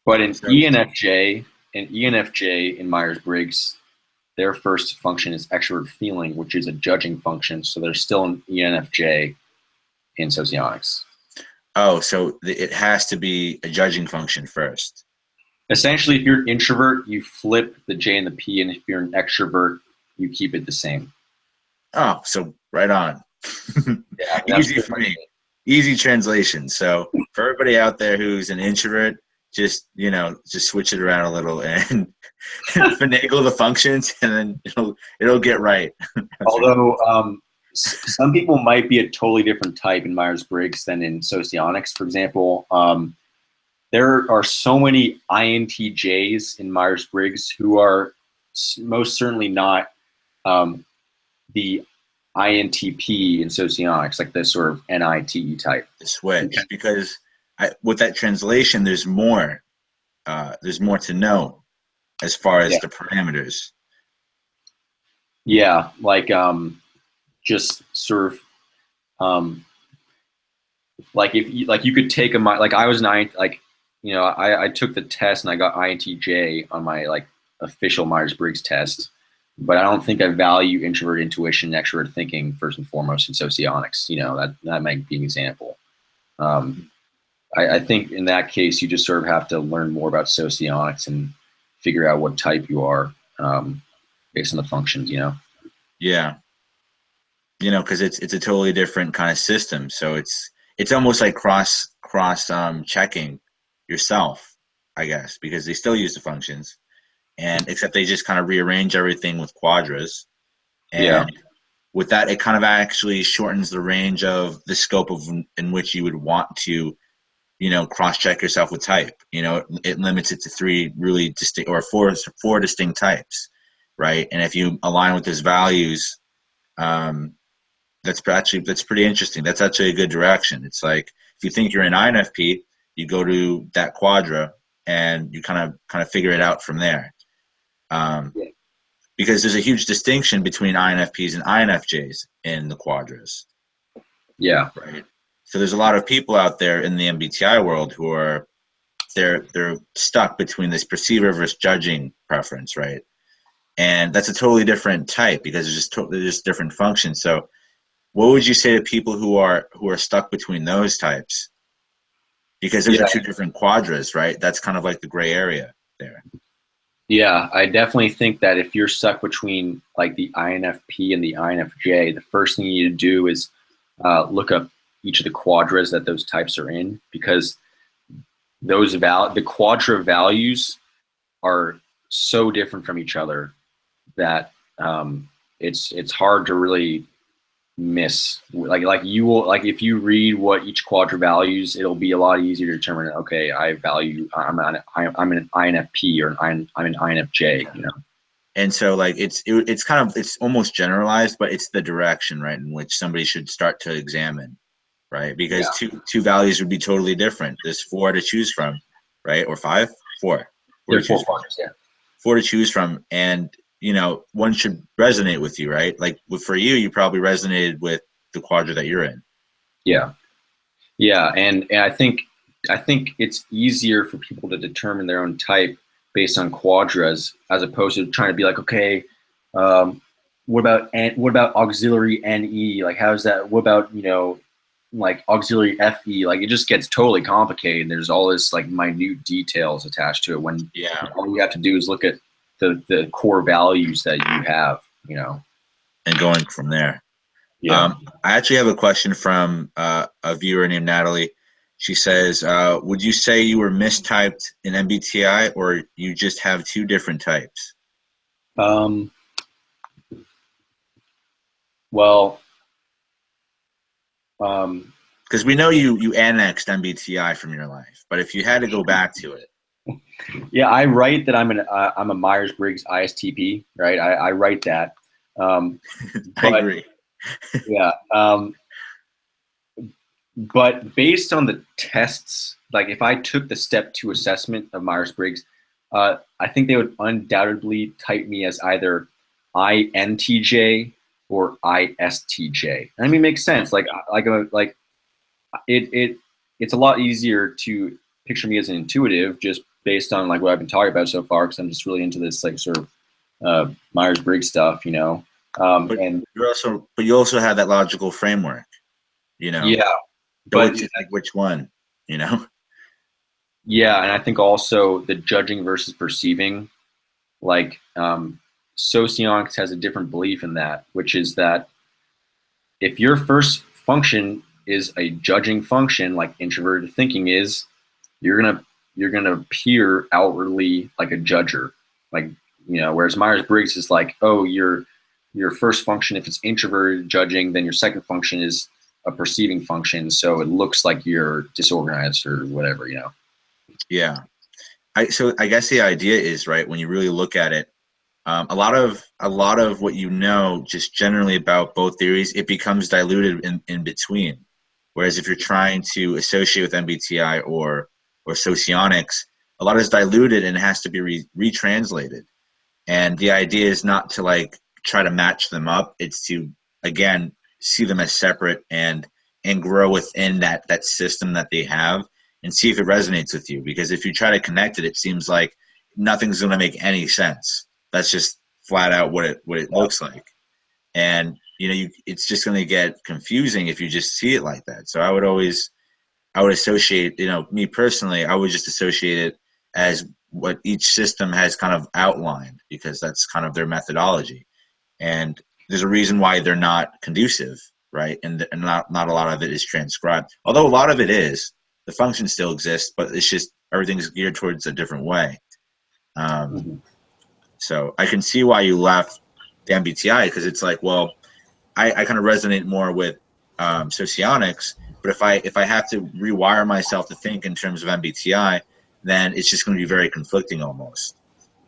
But in ENFJ in Myers-Briggs, their first function is extrovert feeling, which is a judging function. So they're still an ENFJ in Socionics. Oh, so it has to be a judging function first. Essentially, if you're an introvert, you flip the J and the P, and if you're an extrovert, you keep it the same. Oh, so right on. Yeah, easy for me. Easy translation. So for everybody out there who's an introvert, just switch it around a little and finagle the functions, and then it'll get right. Although some people might be a totally different type in Myers-Briggs than in Socionics. For example, there are so many INTJs in Myers-Briggs who are most certainly not the INTP in Socionics, like the sort of NITE type. The switch, because with that translation, there's more to know as far as the parameters. Yeah, like just sort of like if you could take like I was I took the test and I got INTJ on my official Myers-Briggs test, but I don't think I value introvert intuition, extrovert thinking first and foremost in Socionics. That might be an example. I think in that case, you just sort of have to learn more about Socionics and figure out what type you are based on the functions. Yeah. Because it's a totally different kind of system. So it's almost like cross checking yourself, I guess, because they still use the functions, and except they just kind of rearrange everything with Quadras. And with that, it kind of actually shortens the range of the scope in which you would want to, cross-check yourself with type. It limits it to 3 really distinct, or four distinct types, right? And if you align with those values, that's pretty interesting. That's actually a good direction. It's like if you think you're an INFP, you go to that Quadra and you kind of figure it out from there. Because there's a huge distinction between INFPs and INFJs in the Quadras. Yeah. Right. So there's a lot of people out there in the MBTI world who are they're stuck between this perceiver versus judging preference, right? And that's a totally different type because they're just different functions. So what would you say to people who are stuck between those types? Because those are 2 different Quadras, right? That's kind of like the gray area there. Yeah, I definitely think that if you're stuck between like the INFP and the INFJ, the first thing you need to do is look up each of the quadras that those types are in, because the quadra values are so different from each other that it's hard to really miss. Like you will, like if you read what each quadra values, it'll be a lot easier to determine, okay, I'm an INFP or I'm an INFJ, you know. And so like it's almost generalized, but it's the direction, right, in which somebody should start to examine, right? Because two values would be totally different. There's 4 to choose from, right? Or 5? 4. There are 4 quadras, yeah. 4 to choose from, and you know, one should resonate with you, right? Like for you, you probably resonated with the quadra that you're in. Yeah, and I think it's easier for people to determine their own type based on quadras, as opposed to trying to be like, okay, what about auxiliary NE? Like, how's that? What about, you know, like auxiliary FE? Like, it just gets totally complicated. There's all this like minute details attached to it, when all you have to do is look at the core values that you have, you know, and going from there. Yeah. I actually have a question from a viewer named Natalie. She says, would you say you were mistyped in MBTI, or you just have 2 different types? Well, because we know you annexed MBTI from your life, but if you had to go back to it. Yeah, I write that I'm a myers-briggs ISTP, right? I write that. I agree. Yeah. But based on the tests, like if I took the step 2 assessment of Myers-Briggs, I think they would undoubtedly type me as either INTJ or ISTJ. I mean, it makes sense. It's a lot easier to picture me as an intuitive, just based on like what I've been talking about so far, because I'm just really into this like sort of Myers-Briggs stuff, you know. But you also have that logical framework, you know. Yeah. But which one, you know? Yeah, and I think also the judging versus perceiving, like Socionics has a different belief in that, which is that if your first function is a judging function, like introverted thinking is, you're gonna appear outwardly like a judger, like, you know. Whereas Myers-Briggs is like, oh, your first function, if it's introverted judging, then your second function is a perceiving function, so it looks like you're disorganized or whatever, you know. Yeah, so I guess the idea is, right, when you really look at it, a lot of what you know just generally about both theories, it becomes diluted in between. Whereas if you're trying to associate with MBTI or Socionics, a lot is diluted and it has to be retranslated. And the idea is not to like try to match them up. It's to, again, see them as separate and grow within that system that they have and see if it resonates with you. Because if you try to connect it, it seems like nothing's going to make any sense. That's just flat out what it looks like. And, you know, it's just going to get confusing if you just see it like that. So I would associate, you know, me personally, I would just associate it as what each system has kind of outlined, because that's kind of their methodology. And there's a reason why they're not conducive, right? And not a lot of it is transcribed. Although a lot of it is, the function still exists, but it's just everything's geared towards a different way. So I can see why you left the MBTI, because it's like, well, I kind of resonate more with Socionics, but if I have to rewire myself to think in terms of MBTI, then it's just going to be very conflicting almost.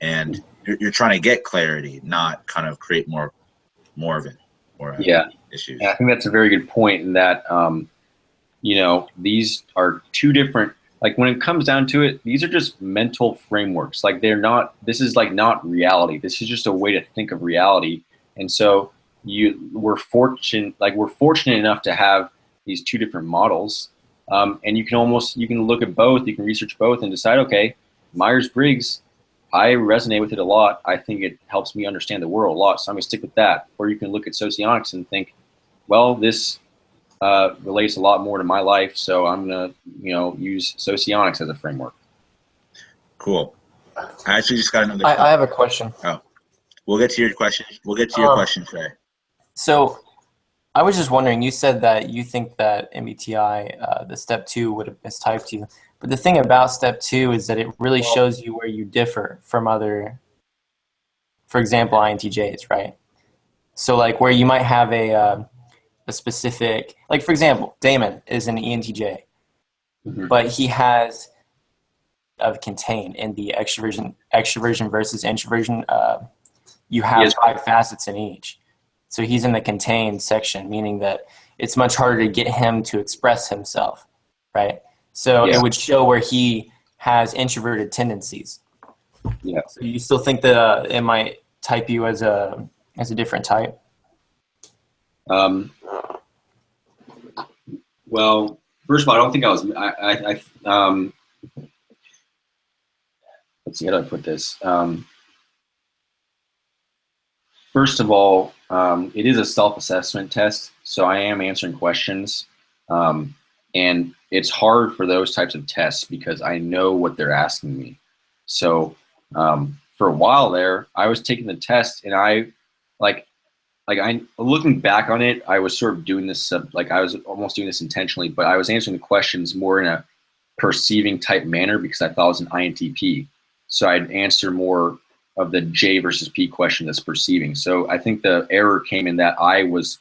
And you're trying to get clarity, not kind of create more of it or issues. Yeah, I think that's a very good point in that, you know, these are 2 different, like when it comes down to it, these are just mental frameworks. Like this is like not reality. This is just a way to think of reality. And so we're fortunate enough to have these 2 different models. And you can look at both, you can research both and decide, okay, Myers-Briggs, I resonate with it a lot. I think it helps me understand the world a lot, so I'm gonna stick with that. Or you can look at Socionics and think, well, this relates a lot more to my life, so I'm gonna, you know, use Socionics as a framework. Cool. I actually just got another. I have a question. Oh, we'll get to your question. We'll get to your question, Trey. So, I was just wondering, you said that you think that MBTI, the step 2 would have mistyped you. But the thing about step 2 is that it really shows you where you differ from other, for example, INTJs, right? So like where you might have a specific, like for example, Damon is an ENTJ, but he has of contain in the extroversion versus introversion. You have 5 facets in each. So he's in the contained section, meaning that it's much harder to get him to express himself, right? So it would show where he has introverted tendencies. Yeah. So you still think that it might type you as a different type? Well, first of all, I don't think I was. Let's see, how do I put this? First of all, it is a self-assessment test, so I am answering questions, and it's hard for those types of tests because I know what they're asking me. So for a while there, I was taking the test, and I looking back on it, I was sort of doing this I was almost doing this intentionally, but I was answering the questions more in a perceiving type manner because I thought it was an INTP. So I'd answer more of the J versus P question that's perceiving. So I think the error came in that I was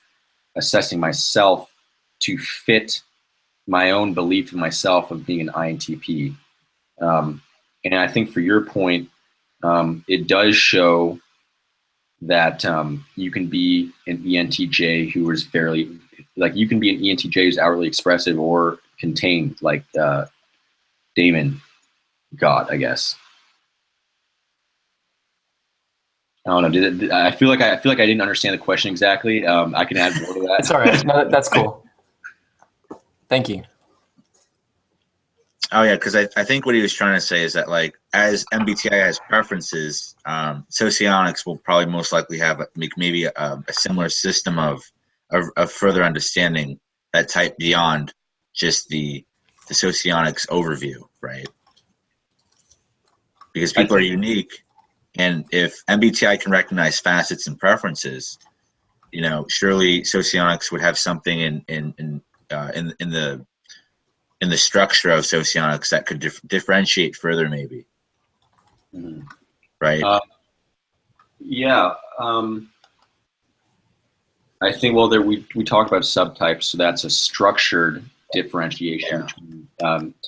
assessing myself to fit my own belief in myself of being an INTP. And I think for your point, it does show that you can be an ENTJ who is fairly, like you can be an ENTJ who's outwardly expressive or contained, like Damon got, I guess. I don't know. I feel like I didn't understand the question exactly. I can add more to that. It's all right. No, that's cool. Thank you. Oh yeah, because I think what he was trying to say is that like as MBTI has preferences, Socionics will probably most likely have maybe a similar system of further understanding that type beyond just the Socionics overview, right? Because people are unique, and if MBTI can recognize facets and preferences, you know, surely Socionics would have something in the structure of Socionics that could differentiate further, maybe. Right? Yeah. I think, well, we talked about subtypes, so that's a structured differentiation between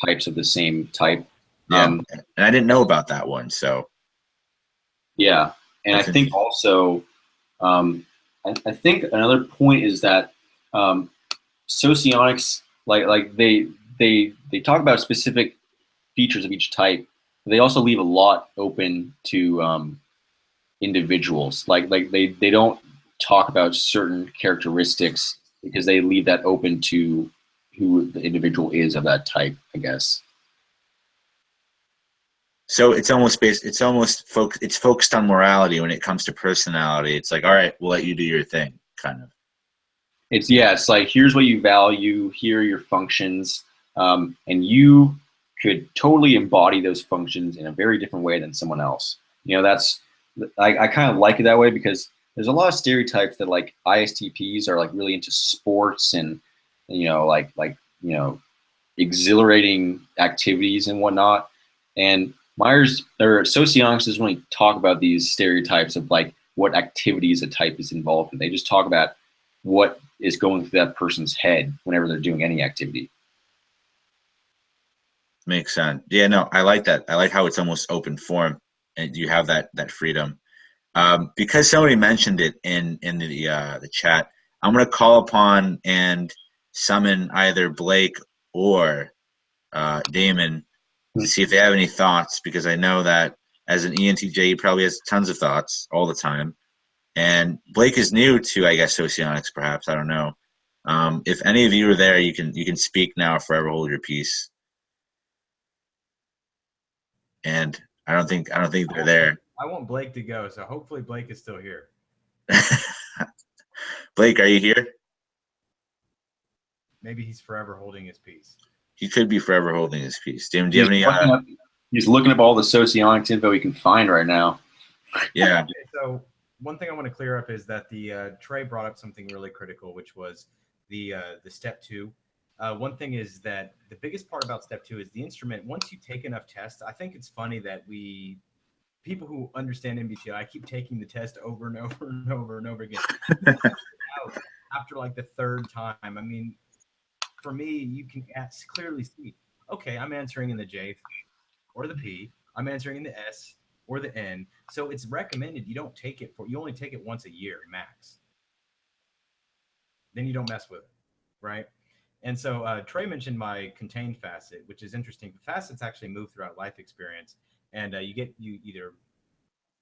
types of the same type. And I didn't know about that one, so. Yeah, and I think also, I think another point is that Socionics, like they talk about specific features of each type. They also leave a lot open to individuals. Like they don't talk about certain characteristics because they leave that open to who the individual is of that type, I guess. So it's focused on morality when it comes to personality. It's like, all right, we'll let you do your thing, kind of. It's like, here's what you value, here are your functions, and you could totally embody those functions in a very different way than someone else. You know, I kind of like it that way because there's a lot of stereotypes that like ISTPs are like really into sports and, you know, like exhilarating activities and whatnot. And Socionics doesn't really talk about these stereotypes of like what activities a type is involved in. They just talk about what is going through that person's head whenever they're doing any activity. Makes sense. Yeah, no, I like that. I like how it's almost open form and you have that freedom. Because somebody mentioned it in the chat, I'm going to call upon and summon either Blake or Damon to see if they have any thoughts, because I know that as an ENTJ, he probably has tons of thoughts all the time. And Blake is new to, I guess, Socionics, perhaps. I don't know. If any of you are there, you can speak now or forever hold your peace. And I don't think they're there. I want Blake to go, so hopefully Blake is still here. Blake, are you here? Maybe he's forever holding his peace. He could be forever holding his peace. Damon, do you have any? He's looking up all the Socionics info he can find right now. Yeah. Okay, so one thing I want to clear up is that the Trey brought up something really critical, which was the step 2. One thing is that the biggest part about step 2 is the instrument. Once you take enough tests, I think it's funny that people who understand MBTI keep taking the test over and over and over and over again. After like the third time, I mean, for me, you can clearly see, okay, I'm answering in the J or the P, I'm answering in the S or the N. So it's recommended you only take it once a year max. Then you don't mess with it, right? And so Trey mentioned my contained facet, which is interesting. The facets actually move throughout life experience, and you either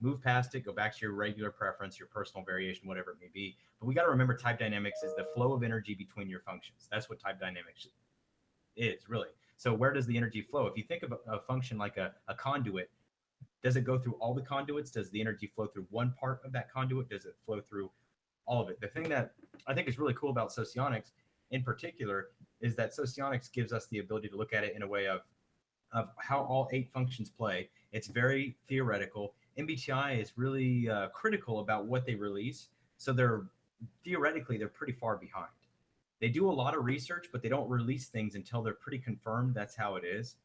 move past it, go back to your regular preference, your personal variation, whatever it may be. But we got to remember type dynamics is the flow of energy between your functions. That's what type dynamics is, really. So where does the energy flow? If you think of a function like a conduit, does it go through all the conduits? Does the energy flow through one part of that conduit? Does it flow through all of it? The thing that I think is really cool about Socionics in particular is that Socionics gives us the ability to look at it in a way of how all 8 functions play. It's very theoretical. MBTI is really critical about what they release. So they're pretty far behind. They do a lot of research, but they don't release things until they're pretty confirmed. That's how it is.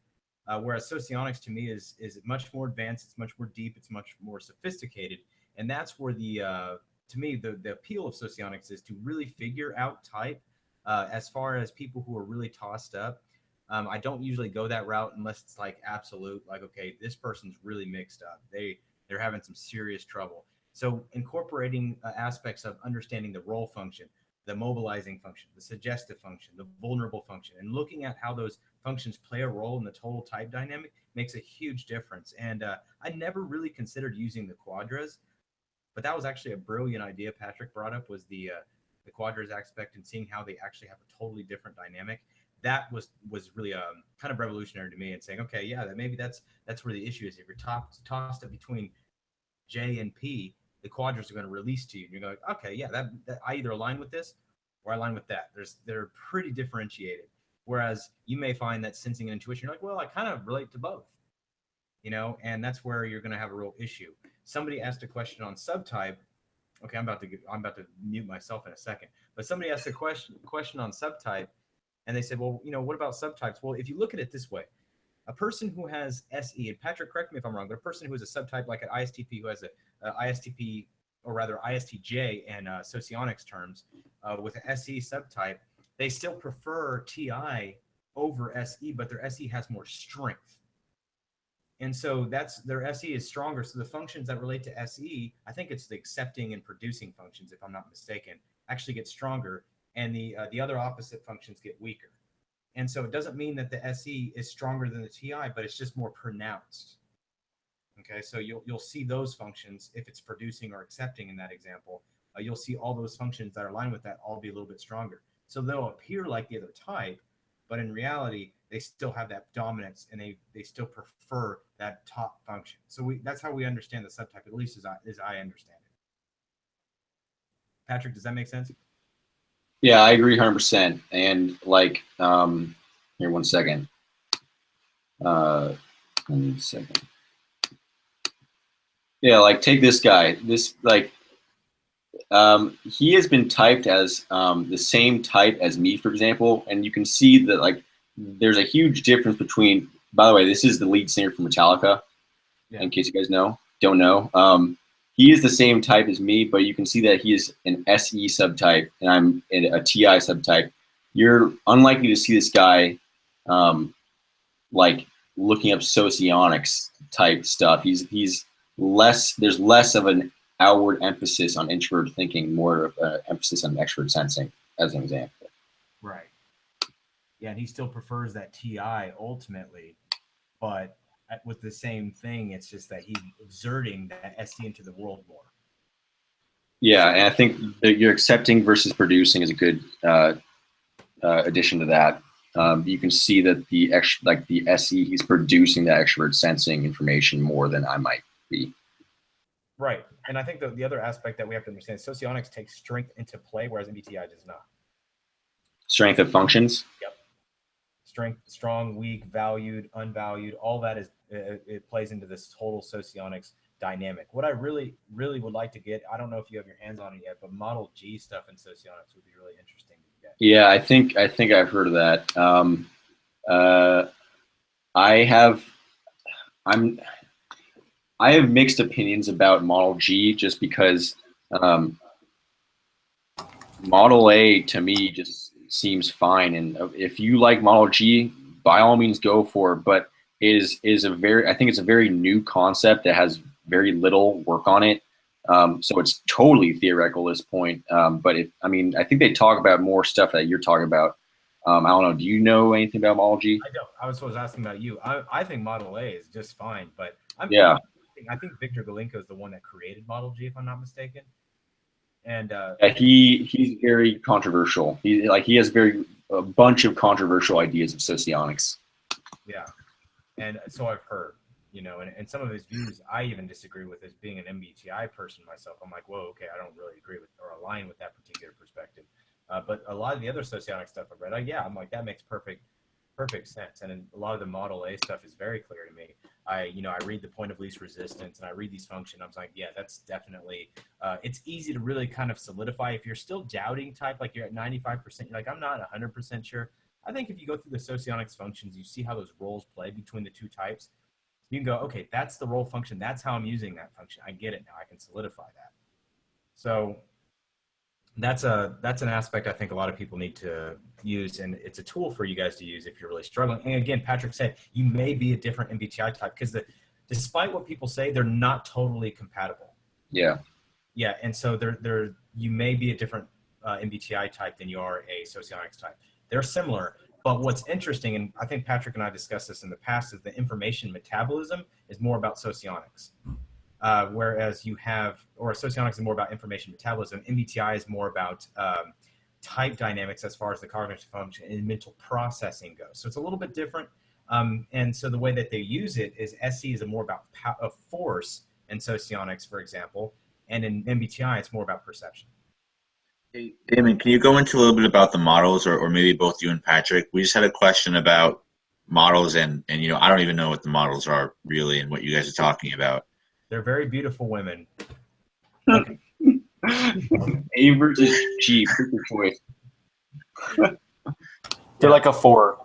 Whereas Socionics to me is much more advanced. It's much more deep. It's much more sophisticated. And that's where to me, the appeal of Socionics is to really figure out type as far as people who are really tossed up. I don't usually go that route unless it's like absolute, like, okay, this person's really mixed up. They're having some serious trouble. So incorporating aspects of understanding the role function, the mobilizing function, the suggestive function, the vulnerable function, and looking at how those functions play a role in the total type dynamic makes a huge difference. And I never really considered using the Quadras, but that was actually a brilliant idea Patrick brought up, was the Quadras aspect and seeing how they actually have a totally different dynamic. That was really kind of revolutionary to me, and saying, okay, yeah, maybe that's where the issue is. If you're tossed up between J and P, the Quadras are going to release to you, and you're going, okay, yeah, that I either align with this or I align with that. They're pretty differentiated. Whereas you may find that sensing and intuition, you're like, well, I kind of relate to both, and that's where you're going to have a real issue. Somebody asked a question on subtype. Okay, I'm about to mute myself in a second. But somebody asked a question on subtype, and they said, well, what about subtypes? Well, if you look at it this way, a person who has SE, and Patrick, correct me if I'm wrong, but a person who is a subtype like an ISTP, who has a ISTP, or rather ISTJ in Socionics terms, with an SE subtype, they still prefer TI over SE, but their SE has more strength. And so their SE is stronger. So the functions that relate to SE, I think it's the accepting and producing functions, if I'm not mistaken, actually get stronger, and the other opposite functions get weaker. And so it doesn't mean that the SE is stronger than the TI, but it's just more pronounced. Okay, so you'll see those functions, if it's producing or accepting in that example, you'll see all those functions that are aligned with that all be a little bit stronger. So they'll appear like the other type, but in reality, they still have that dominance, and they still prefer that top function. So that's how we understand the subtype, at least as I understand it. Patrick, does that make sense? Yeah, I agree 100%. And like, here, 1 second. 1 second. Yeah, like take this guy. This he has been typed as the same type as me, for example, and you can see that like there's a huge difference between. By the way, this is the lead singer for Metallica. Yeah. In case you guys don't know. He is the same type as me, but you can see that he is an SE subtype, and I'm a TI subtype. You're unlikely to see this guy like looking up Socionics type stuff. He's less. There's less of an outward emphasis on introvert thinking, more of an emphasis on extrovert sensing, as an example. Right. Yeah, and he still prefers that TI ultimately, but with the same thing, it's just that he's exerting that SE into the world more. Yeah, and I think that you're accepting versus producing is a good addition to that. You can see that the SE, he's producing that extrovert sensing information more than I might be. Right, and I think the other aspect that we have to understand, Socionics takes strength into play, whereas MBTI does not. Strength of functions? Yep. Strength, strong, weak, valued, unvalued, all that is it plays into this total Socionics dynamic. What I really would like to get, I don't know if you have your hands on it yet, but Model G stuff in socionics would be really interesting to get. Yeah, I think I've heard of that. I have mixed opinions about Model G, just because Model A to me just seems fine, and if you like Model G, by all means go for it. But I think it's a very new concept that has very little work on it. So it's totally theoretical at this point. But I think they talk about more stuff that you're talking about. I don't know. Do you know anything about Model G? I don't. I was asking about you. I think Model A is just fine, but I think Victor Galenko is the one that created Model G, if I'm not mistaken. And he's very controversial. He has a bunch of controversial ideas of socionics. Yeah, and so I've heard, and some of his views I even disagree with. As being an MBTI person myself, I'm like, whoa, okay, I don't really agree with or align with that particular perspective. But a lot of the other socionic stuff I've read, I'm like, that makes perfect sense. And a lot of the Model A stuff is very clear to me. I read the point of least resistance, and I read these functions. I'm like, yeah, that's definitely, it's easy to really kind of solidify. If you're still doubting type, like you're at 95%, you're like, I'm not 100% sure. I think if you go through the socionics functions, you see how those roles play between the two types. You can go, okay, that's the role function. That's how I'm using that function. I get it now. I can solidify that. So that's an aspect I think a lot of people need to use, and it's a tool for you guys to use if you're really struggling. And again, Patrick said you may be a different MBTI type, because despite what people say, they're not totally compatible. Yeah. Yeah, and so you may be a different MBTI type than you are a socionics type. They're similar, but what's interesting, and I think Patrick and I discussed this in the past, is the information metabolism is more about socionics. Whereas socionics is more about information metabolism. MBTI is more about type dynamics as far as the cognitive function and mental processing goes. So it's a little bit different. And so the way that they use it is SC is more about force in socionics, for example, and in MBTI it's more about perception. Hey, Damon, can you go into a little bit about the models, or maybe both you and Patrick? We just had a question about models, and I don't even know what the models are really and what you guys are talking about. They're very beautiful women. Okay. A versus G, pick your choice. They're like a 4.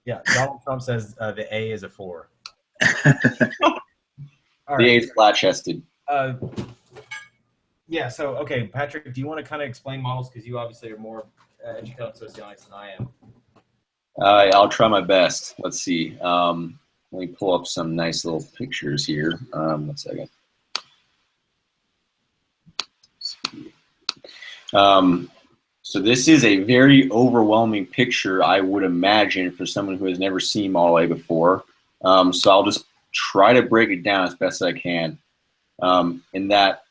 Yeah, Donald Trump says the A is a 4. All right. The A is flat-chested. Yeah, so, okay, Patrick, do you want to kind of explain models? Because you obviously are more educated on socionics than I am. I'll try my best. Let's see. Let me pull up some nice little pictures here. 1 second. So this is a very overwhelming picture, I would imagine, for someone who has never seen Model A before. So I'll just try to break it down as best I can. In that,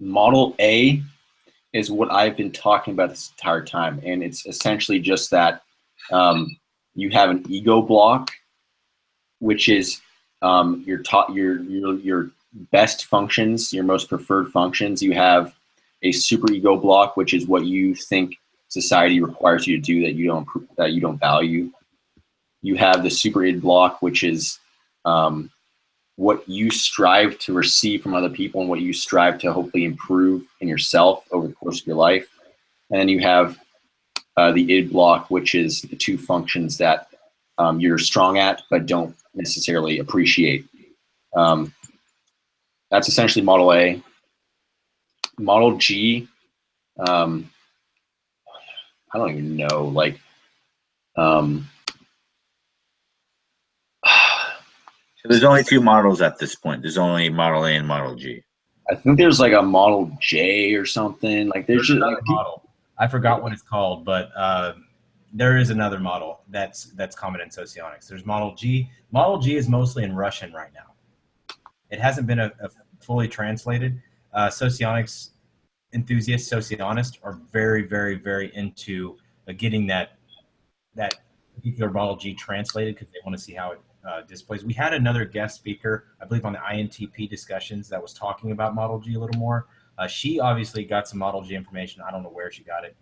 Model A is what I've been talking about this entire time, and it's essentially just that you have an ego block, which is your best functions, your most preferred functions. You have a superego block, which is what you think society requires you to do that you don't value. You have the super id block, which is what you strive to receive from other people and what you strive to hopefully improve in yourself over the course of your life. And then you have the id block, which is the two functions that you're strong at but don't necessarily appreciate. That's essentially Model A. Model G, I don't even know, So there's only 2 models at this point. There's only Model A and Model G. I think there's like a Model J or something. Like there's just another model. I forgot what it's called, but there is another model that's common in socionics. There's Model G. Model G is mostly in Russian right now. It hasn't been a fully translated. Socionics enthusiasts, socionists, are very, very, very into getting that particular Model G translated, because they want to see how it displays. We had another guest speaker, I believe, on the INTP discussions that was talking about Model G a little more. She obviously got some Model G information. I don't know where she got it,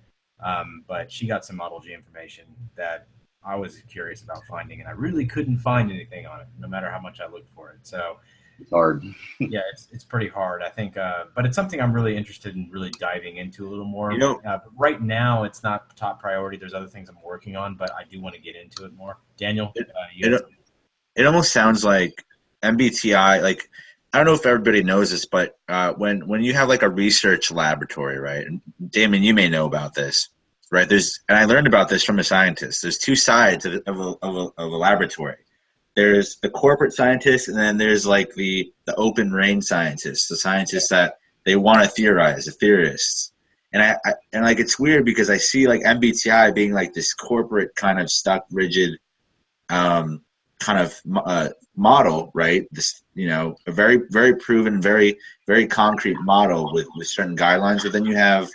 but she got some Model G information that I was curious about finding, and I really couldn't find anything on it, no matter how much I looked for it. So It's hard. Yeah, it's pretty hard, I think, but it's something I'm really interested in really diving into a little more. You know, But right now, it's not top priority. There's other things I'm working on, but I do want to get into it more. Daniel, you had it, it almost sounds like MBTI, like, I don't know if everybody knows this, but when you have like a research laboratory, right? And Damon, you may know about this, right? And I learned about this from a scientist. There's two sides of a laboratory. There's the corporate scientists, and then there's like the open range scientists, the scientists that they want to theorize, the theorists. And like it's weird because I see like MBTI being like this corporate kind of stuck, rigid, kind of model, right? This, a very, very proven, very, very concrete model with certain guidelines. But then you have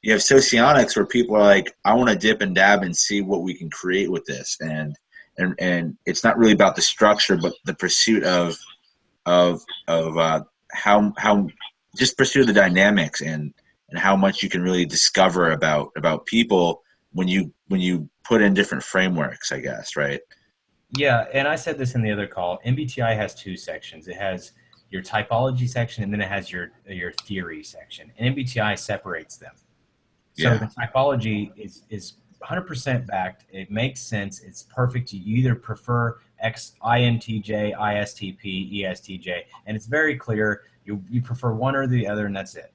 socionics where people are like, I want to dip and dab and see what we can create with this, and it's not really about the structure, but the pursuit of how just pursue the dynamics and how much you can really discover about people when you put in different frameworks, I guess, right? Yeah, and I said this in the other call. MBTI has two sections. It has your typology section, and then it has your theory section. And MBTI separates them. So the typology is 100% backed. It makes sense. It's perfect. You either prefer INTJ, ISTP, ESTJ, and it's very clear. You prefer one or the other, and that's it.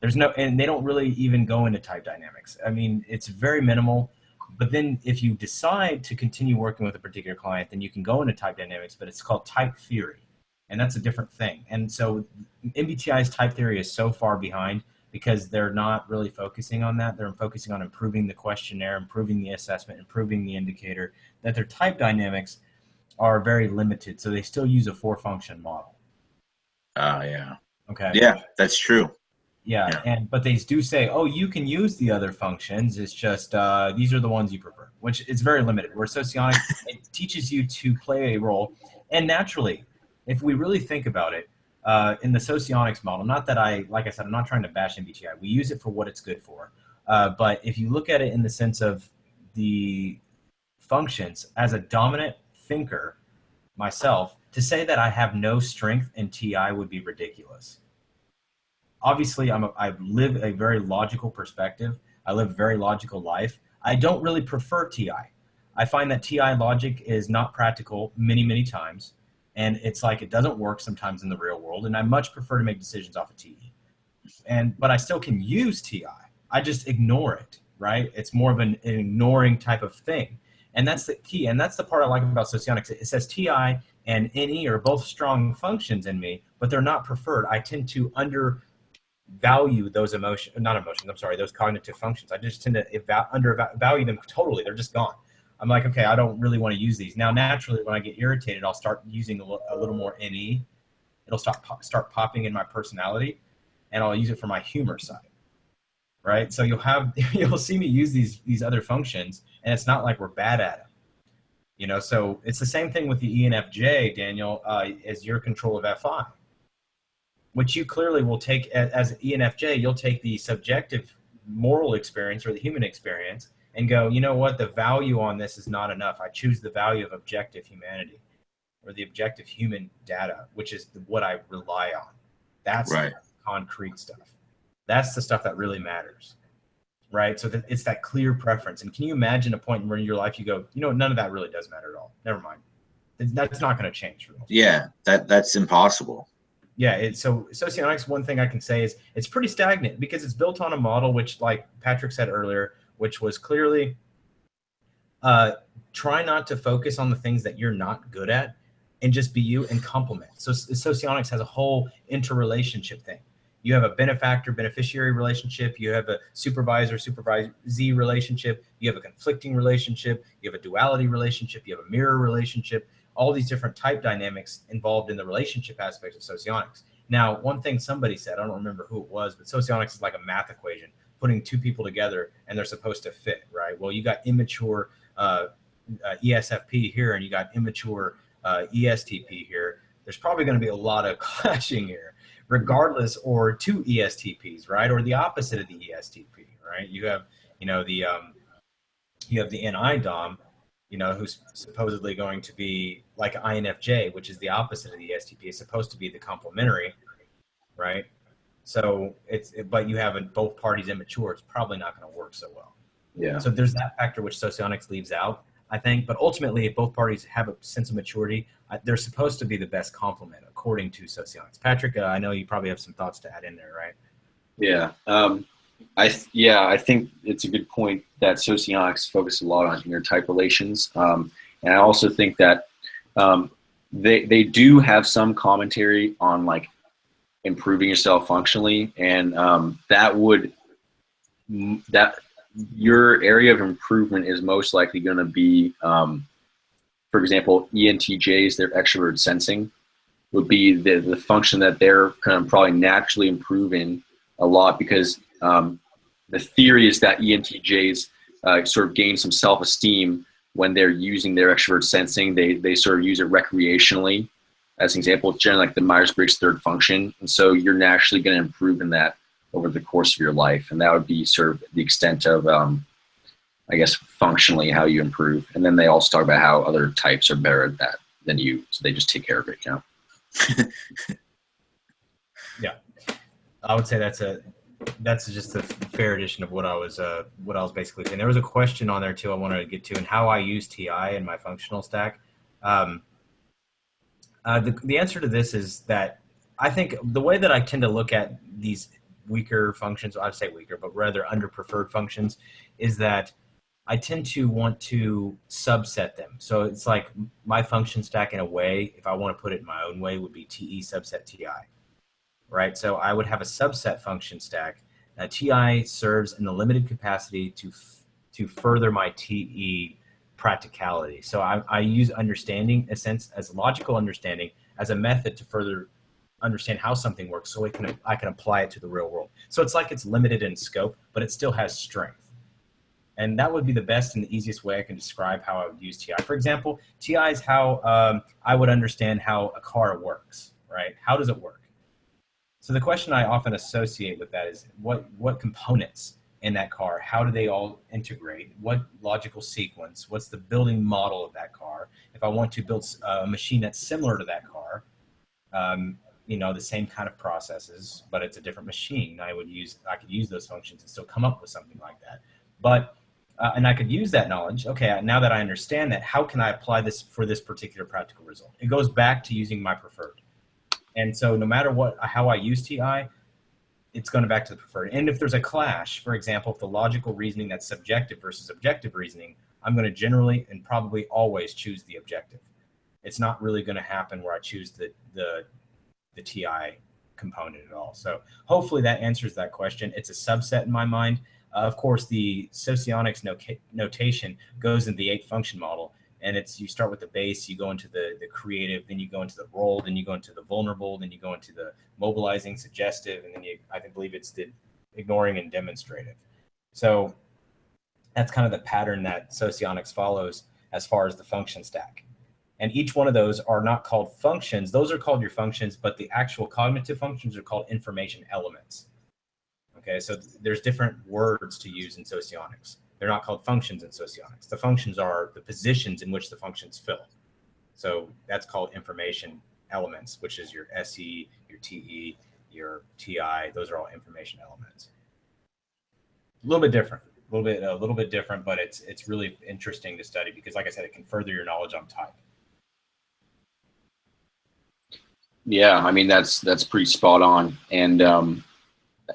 And they don't really even go into type dynamics. I mean, it's very minimal. But then if you decide to continue working with a particular client, then you can go into type dynamics, but it's called type theory. And that's a different thing. And so MBTI's type theory is so far behind because they're not really focusing on that. They're focusing on improving the questionnaire, improving the assessment, improving the indicator, that their type dynamics are very limited. So they still use a 4-function model. Yeah. Okay. Yeah, that's true. Yeah, but they do say, oh, you can use the other functions. It's just these are the ones you prefer, which is very limited. Where Socionics, it teaches you to play a role. And naturally, if we really think about it, in the Socionics model, not that like I said, I'm not trying to bash MBTI. We use it for what it's good for. But if you look at it in the sense of the functions, as a dominant thinker myself, to say that I have no strength in TI would be ridiculous. Obviously, I live a very logical perspective. I live a very logical life. I don't really prefer TI. I find that TI logic is not practical many, many times. And it's like it doesn't work sometimes in the real world. And I much prefer to make decisions off of TI. But I still can use TI. I just ignore it, right? It's more of an ignoring type of thing. And that's the key. And that's the part I like about Socionics. It says TI and NE are both strong functions in me, but they're not preferred. I tend to undervalue those those cognitive functions. I just tend to undervalue them totally. They're just gone. I'm like, okay, I don't really want to use these. Now, naturally, when I get irritated, I'll start using a little more NE. It'll start popping in my personality, and I'll use it for my humor side, right? So you'll see me use these other functions, and it's not like we're bad at them. So it's the same thing with the ENFJ, Daniel, as your control of FI. Which you clearly will take as ENFJ, you'll take the subjective moral experience or the human experience and go, you know what, the value on this is not enough. I choose the value of objective humanity or the objective human data, which is what I rely on. That's right. The concrete stuff. That's the stuff that really matters, right? So it's that clear preference. And can you imagine a point where in your life you go, none of that really does matter at all. Never mind. That's not going to change for the most part. Yeah, that's impossible. Yeah, so Socionics, one thing I can say is it's pretty stagnant because it's built on a model which, like Patrick said earlier, which was clearly try not to focus on the things that you're not good at and just be you and complement. So Socionics has a whole interrelationship thing. You have a benefactor-beneficiary relationship. You have a supervisor-supervisee relationship. You have a conflicting relationship. You have a duality relationship. You have a mirror relationship. All these different type dynamics involved in the relationship aspects of Socionics. Now, one thing somebody said, I don't remember who it was, but Socionics is like a math equation, putting two people together and they're supposed to fit, right? Well, you got immature ESFP here and you got immature ESTP here. There's probably going to be a lot of clashing here, regardless, or two ESTPs, right? Or the opposite of the ESTP, right? You have, you have the NI DOM who's supposedly going to be like INFJ, which is the opposite of the ESTP, is supposed to be the complementary, right? So but you have both parties immature, it's probably not going to work so well. Yeah. So there's that factor which Socionics leaves out, I think. But ultimately, if both parties have a sense of maturity, they're supposed to be the best complement, according to Socionics. Patrick, I know you probably have some thoughts to add in there, right? Yeah. I think it's a good point that Socionics focus a lot on intertype relations. And I also think that they do have some commentary on like improving yourself functionally, and that your area of improvement is most likely going to be, for example, ENTJs, their extrovert sensing would be the function that they're kind of probably naturally improving a lot, because the theory is that ENTJs sort of gain some self-esteem when they're using their extrovert sensing. They sort of use it recreationally. As an example, it's generally like the myers-briggs third function. And so you're naturally going to improve in that over the course of your life. And that would be sort of the extent of, I guess, functionally how you improve. And then they also talk about how other types are better at that than you. So they just take care of it, Yeah. I would say that's just a fair addition of what I was basically saying. There was a question on there too I wanted to get to, and how I use TI in my functional stack. The answer to this is that I think the way that I tend to look at these weaker functions, I'd say weaker, but rather under-preferred functions, is that I tend to want to subset them. So it's like my function stack in a way, if I want to put it in my own way, would be TE subset TI, right? So I would have a subset function stack. TI serves in the limited capacity to further my TE practicality. So I use understanding, a sense as logical understanding, as a method to further understand how something works, so I can apply it to the real world. So it's like it's limited in scope, but it still has strength. And that would be the best and the easiest way I can describe how I would use TI. For example, TI is how I would understand how a car works, right? How does it work? So the question I often associate with that is what components in that car, how do they all integrate? What logical sequence? What's the building model of that car? If I want to build a machine that's similar to that car, the same kind of processes, but it's a different machine, I could use those functions and still come up with something like that. But and I could use that knowledge. Okay, now that I understand that, how can I apply this for this particular practical result? It goes back to using my preferred. And so no matter how I use TI, it's going back to the preferred. And if there's a clash, for example, if the logical reasoning that's subjective versus objective reasoning, I'm going to generally and probably always choose the objective. It's not really going to happen where I choose the TI component at all. So hopefully that answers that question. It's a subset in my mind. Of course, the Socionics notation goes in the 8 function model, and you start with the base, you go into the creative, then you go into the role, then you go into the vulnerable, then you go into the mobilizing, suggestive, and then I believe it's the ignoring and demonstrative. So that's kind of the pattern that Socionics follows as far as the function stack. And each one of those are not called functions. Those are called your functions, but the actual cognitive functions are called information elements. Okay, so there's different words to use in Socionics. They're not called functions in Socionics. The functions are the positions in which the functions fill. So that's called information elements, which is your SE, your TE, your TI. Those are all information elements. A little bit different, a little bit different, but it's really interesting to study because, like I said, it can further your knowledge on type. Yeah, I mean that's pretty spot on, and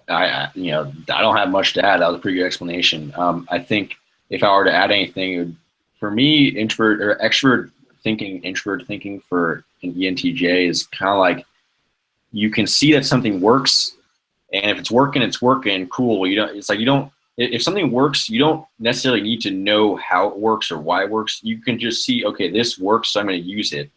I don't have much to add. That was a pretty good explanation. I think if I were to add anything, it would, for me, introvert thinking for an ENTJ is kind of like you can see that something works, and if it's working, cool. If something works, you don't necessarily need to know how it works or why it works. You can just see, okay, this works, so I'm going to use it.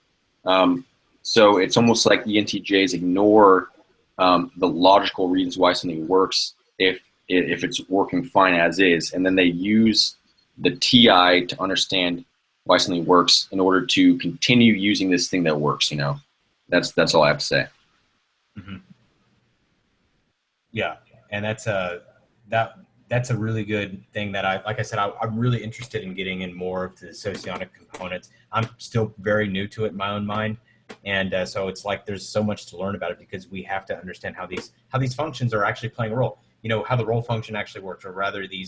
So it's almost like ENTJs ignore the logical reasons why something works if it's working fine as is, and then they use the TI to understand why something works in order to continue using this thing that works. That's all I have to say. Mm-hmm. Yeah, and that's that that's a really good thing that like I said, I'm really interested in getting in more of the socionic components. I'm still very new to it in my own mind. And so it's like there's so much to learn about it because we have to understand how these functions are actually playing a role. You know, how the role function actually works, or rather the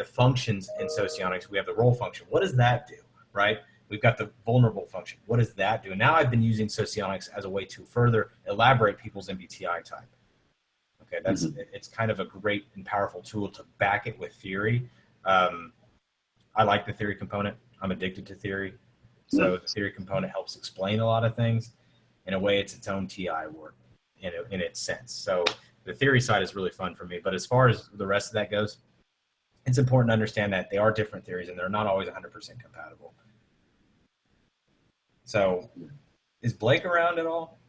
functions in socionics. We have the role function. What does that do, right? We've got the vulnerable function. What does that do? And now I've been using socionics as a way to further elaborate people's MBTI type. Okay, it's kind of a great and powerful tool to back it with theory. I like the theory component. I'm addicted to theory. So the theory component helps explain a lot of things. In a way, it's its own TI work in its sense. So the theory side is really fun for me. But as far as the rest of that goes, it's important to understand that they are different theories and they're not always 100% compatible. So is Blake around at all?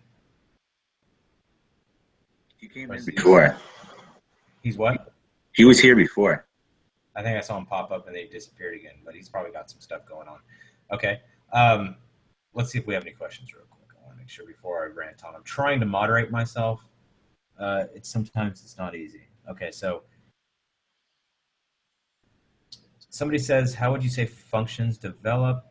He came in before. He's what? He was here before. I think I saw him pop up and then he disappeared again, but he's probably got some stuff going on. Okay. Let's see if we have any questions real quick. I want to make sure before I rant on. I'm trying to moderate myself. Sometimes it's not easy. Okay, so somebody says, how would you say functions develop?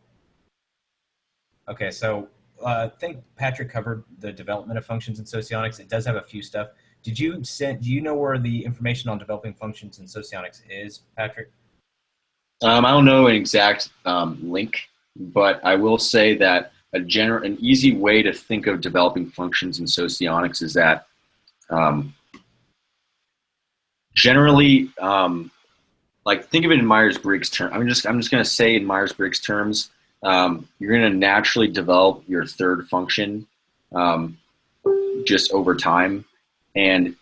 Okay, so I think Patrick covered the development of functions in socionics. It does have a few stuff. Do you know where the information on developing functions in socionics is, Patrick? I don't know an exact link, but I will say that an easy way to think of developing functions in socionics is that generally, like think of it in myers-briggs terms. I'm just going to say in myers-briggs terms, you're going to naturally develop your third function just over time, and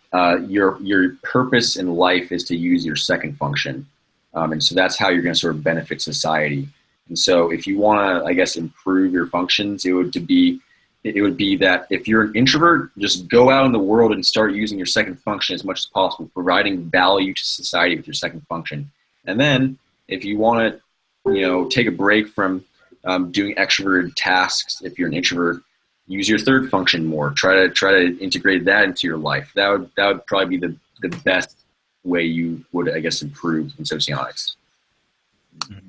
your purpose in life is to use your second function, and so that's how you're going to sort of benefit society. And so if you want to, I guess, improve your functions, it would be that if you're an introvert, just go out in the world and start using your second function as much as possible, providing value to society with your second function. And then if you want to, take a break from doing extroverted tasks, if you're an introvert, use your third function more. Try to integrate that into your life. That would probably be the best way you would, I guess, improve in socionics. Mm-hmm.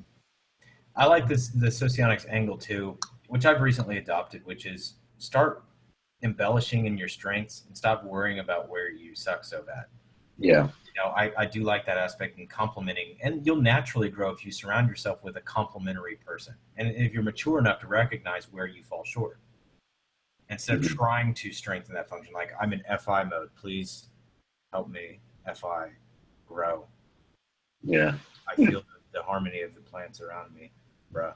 I like the socionics angle too, which I've recently adopted, which is start embellishing in your strengths and stop worrying about where you suck so bad. Yeah. I do like that aspect in complimenting, and you'll naturally grow if you surround yourself with a complimentary person. And if you're mature enough to recognize where you fall short, instead of trying to strengthen that function, like I'm in FI mode, please help me FI grow. Yeah. I feel the harmony of the plants around me, bro.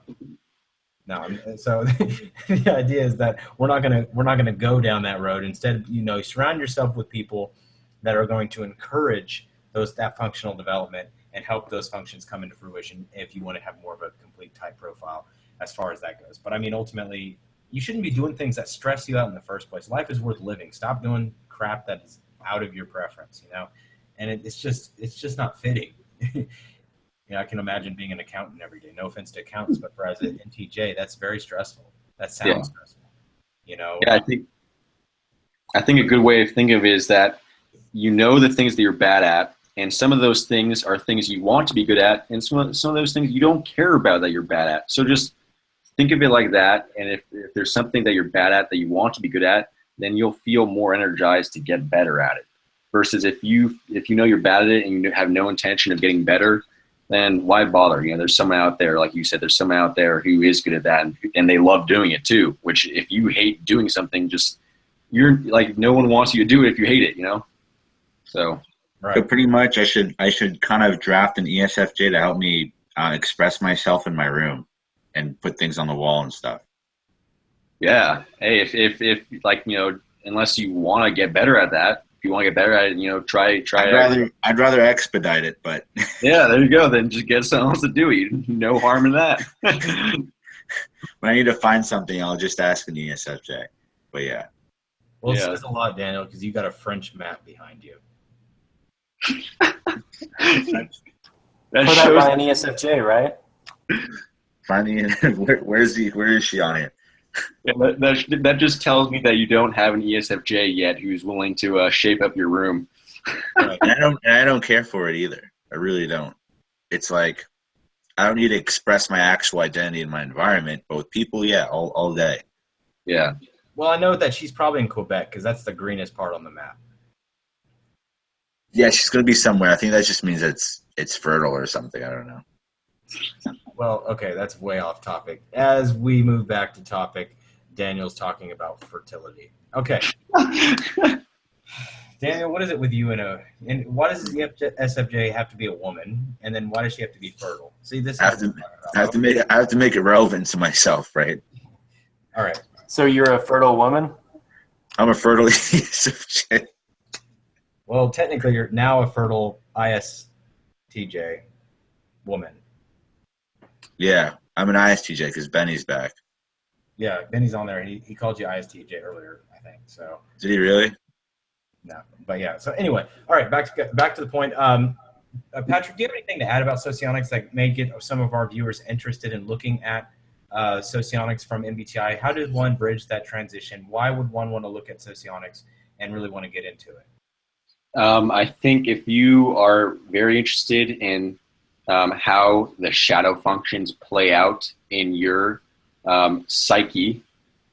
No, so the idea is that we're not gonna go down that road. Instead, surround yourself with people that are going to encourage that functional development and help those functions come into fruition if you want to have more of a complete type profile as far as that goes. But I mean, ultimately, you shouldn't be doing things that stress you out in the first place. Life is worth living. Stop doing crap that is out of your preference, and it's just not fitting. I can imagine being an accountant every day. No offense to accountants, but for as an NTJ, that's very stressful. That sounds stressful. Yeah, I think a good way to think of it is that the things that you're bad at, and some of those things are things you want to be good at, and some of those things you don't care about that you're bad at. So just think of it like that, and if there's something that you're bad at that you want to be good at, then you'll feel more energized to get better at it. Versus if you know you're bad at it and you have no intention of getting better, then why bother? There's someone out there, like you said, there's someone out there who is good at that, and they love doing it too. Which if you hate doing something, you're like, no one wants you to do it if you hate it, So, right. So pretty much, I should kind of draft an ESFJ to help me express myself in my room and put things on the wall and stuff. Yeah. Hey, if like unless you want to get better at that. If you want to get better at it, try. I'd rather expedite it, but yeah, there you go. Then just get someone else to do it. No harm in that. When I need to find something, I'll just ask an ESFJ. But yeah. Well, it says a lot, Daniel, because you got a French map behind you. Put that by an ESFJ, right? Where is she on it? Yeah, that just tells me that you don't have an ESFJ yet who's willing to shape up your room. Right. And I don't care for it either. I really don't. It's like I don't need to express my actual identity in my environment, but with people, yeah, all day. Yeah. Well, I know that she's probably in Quebec because that's the greenest part on the map. Yeah, she's gonna be somewhere. I think that just means it's fertile or something. I don't know. Well, okay, that's way off topic. As we move back to topic, Daniel's talking about fertility. Okay. Daniel, what is it with you and why does the SFJ have to be a woman? And then why does she have to be fertile? See, this I have to make it relevant to myself, right? All right. So you're a fertile woman? I'm a fertile ESFJ. Well, technically, you're now a fertile ISTJ woman. Yeah, I'm an ISTJ because Benny's back. Yeah, Benny's on there. He called you ISTJ earlier, I think. So Did he really? no, but yeah. So anyway, all right. Back to the point. Patrick, do you have anything to add about Socionics that may get some of our viewers interested in looking at Socionics from MBTI? How did one bridge that transition? Why would one want to look at Socionics and really want to get into it? I think if you are very interested in how the shadow functions play out in your psyche,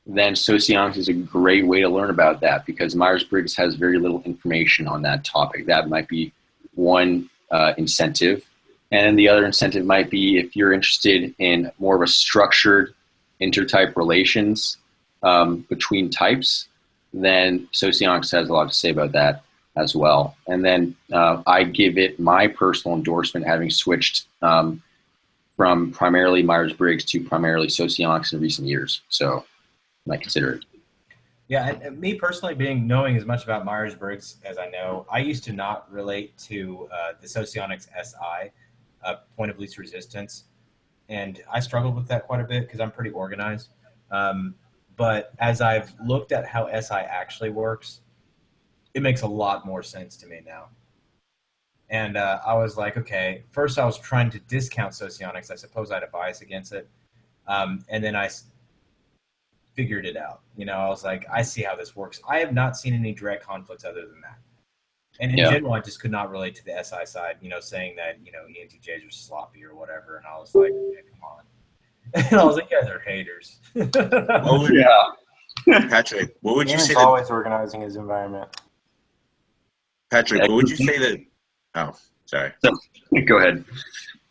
then Socionics is a great way to learn about that because Myers-Briggs has very little information on that topic. That might be one incentive. And then the other incentive might be if you're interested in more of a structured intertype relations between types, then Socionics has a lot to say about that as well. And then I give it my personal endorsement, having switched from primarily Myers-Briggs to primarily Socionics in recent years. So I might consider it. Yeah, and me personally, knowing as much about Myers-Briggs as I know, I used to not relate to the Socionics SI, point of least resistance, and I struggled with that quite a bit because I'm pretty organized. But as I've looked at how SI actually works, it makes a lot more sense to me now. And I was like, okay, first I was trying to discount Socionics. I suppose I had a bias against it. And then I figured it out. You know, I was like, I see how this works. I have not seen any direct conflicts other than that. And in general, I just could not relate to the SI side, you know, saying that, you know, ENTJs are sloppy or whatever. And I was like, yeah, come on. And I was like, yeah, they're haters. Patrick, what would you say? Always organizing his environment. Patrick, what would you say that? Oh, sorry. Go ahead.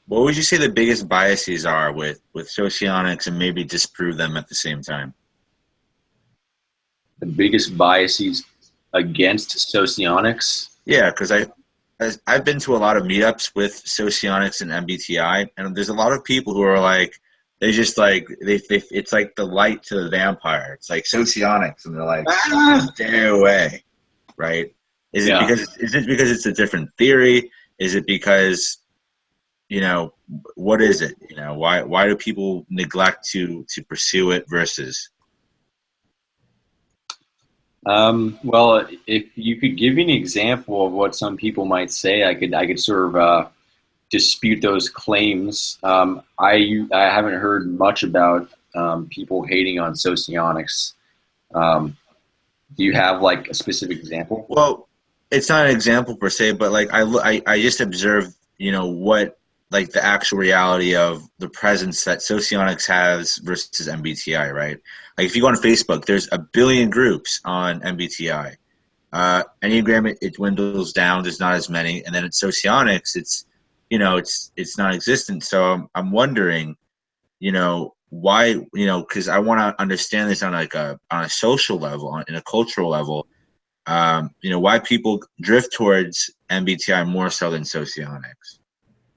What would you say the biggest biases are with Socionics, and maybe disprove them at the same time? The biggest biases against Socionics? Yeah, because I've been to a lot of meetups with Socionics and MBTI, and there's a lot of people who are like, they just like it's like the light to the vampire. It's like Socionics, and they're like, stay away, right? Is it because it's a different theory? Is it because, you know, what is it? You know, why do people neglect to pursue it versus? Well, if you could give me an example of what some people might say, I could sort of dispute those claims. I haven't heard much about people hating on Socionics. Do you have like a specific example? Well, it's not an example per se, but like I just observed, you know, what like the actual reality of the presence that Socionics has versus MBTI, right? Like if you go on Facebook, there's a billion groups on MBTI. Enneagram, it dwindles down. There's not as many, and then at Socionics, it's, you know, it's non-existent. So I'm wondering, you know, why, you know, because I want to understand this on like on a social level, in a cultural level. You know, why people drift towards MBTI more so than Socionics.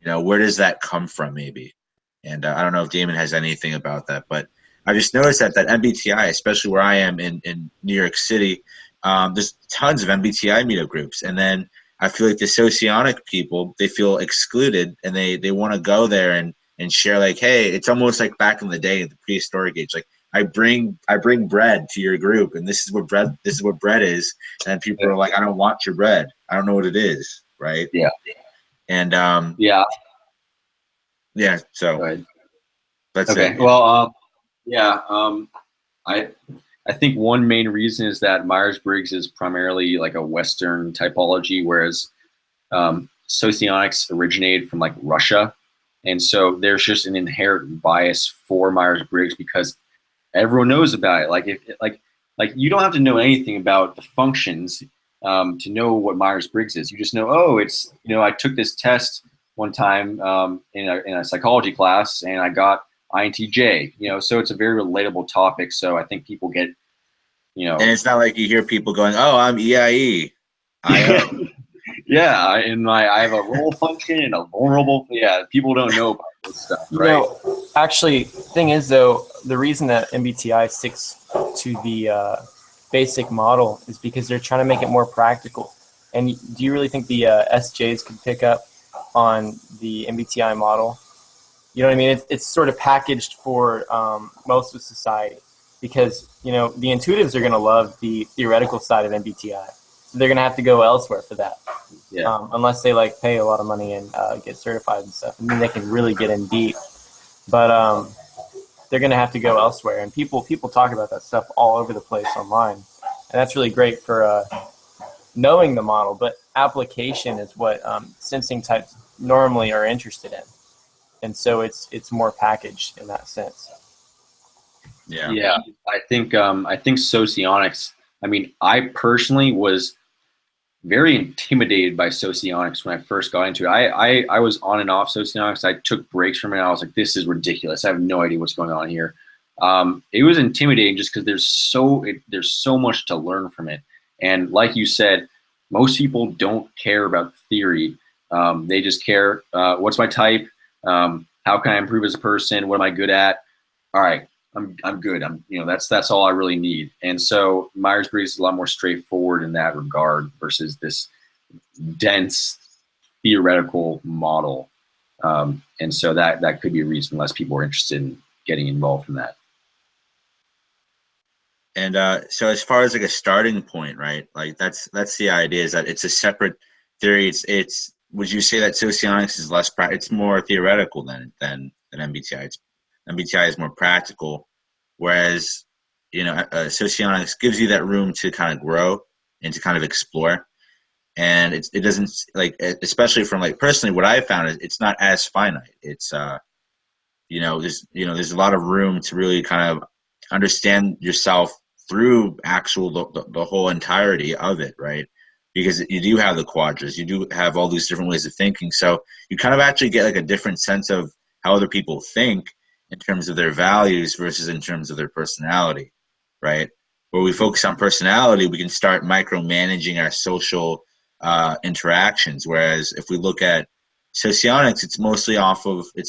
You know, where does that come from, maybe? And I don't know if Damon has anything about that, but I just noticed that MBTI, especially where I am in New York City, there's tons of MBTI meetup groups, and then I feel like the Socionic people, they feel excluded, and they want to go there and share, like, hey, it's almost like back in the day, in the prehistoric age, like I bring bread to your group, and this is what bread is, and people are like, I don't want your bread, I don't know what it is, right? Yeah. And so Go ahead. that's okay. it. Well, I think one main reason is that Myers-Briggs is primarily like a Western typology, whereas Socionics originated from like Russia. And so there's just an inherent bias for Myers-Briggs because everyone knows about it. Like you don't have to know anything about the functions to know what Myers-Briggs is. You just know, oh, it's, I took this test one time in a psychology class and I got INTJ, so it's a very relatable topic. So I think people get, And it's not like you hear people going, oh, I'm EIE. IO. Yeah, I have a role function and a vulnerable. Yeah, people don't know about this stuff, right? Actually, thing is though, the reason that MBTI sticks to the basic model is because they're trying to make it more practical. And do you really think the SJs could pick up on the MBTI model? You know what I mean? It's sort of packaged for most of society because, the intuitives are going to love the theoretical side of MBTI. So they're going to have to go elsewhere for that. Yeah. Unless they pay a lot of money and get certified and stuff. And then they can really get in deep. But they're going to have to go elsewhere. And people talk about that stuff all over the place online. And that's really great for knowing the model. But application is what sensing types normally are interested in. And so it's more packaged in that sense. Yeah. I think Socionics. I mean, I personally was very intimidated by Socionics when I first got into it. I was on and off Socionics. I took breaks from it. I was like, this is ridiculous. I have no idea what's going on here. It was intimidating just because there's so much to learn from it. And like you said, most people don't care about theory. They just care, what's my type? How can I improve as a person? What am I good at? All right, I'm good. That's all I really need. And so Myers-Briggs is a lot more straightforward in that regard versus this dense theoretical model. And so that could be a reason less people are interested in getting involved in that. And so as far as like a starting point, right? Like that's the idea, is that it's a separate theory. It's would you say that Socionics is less it's more theoretical than MBTI? MBTI is more practical, whereas Socionics gives you that room to kind of grow and to kind of explore. And it doesn't, like, especially from like personally, what I found is it's not as finite. It's there's a lot of room to really kind of understand yourself through the whole entirety of it, right? Because you do have the quadras, you do have all these different ways of thinking. So you kind of actually get like a different sense of how other people think in terms of their values versus in terms of their personality, right? Where we focus on personality, we can start micromanaging our social interactions. Whereas if we look at Socionics, it's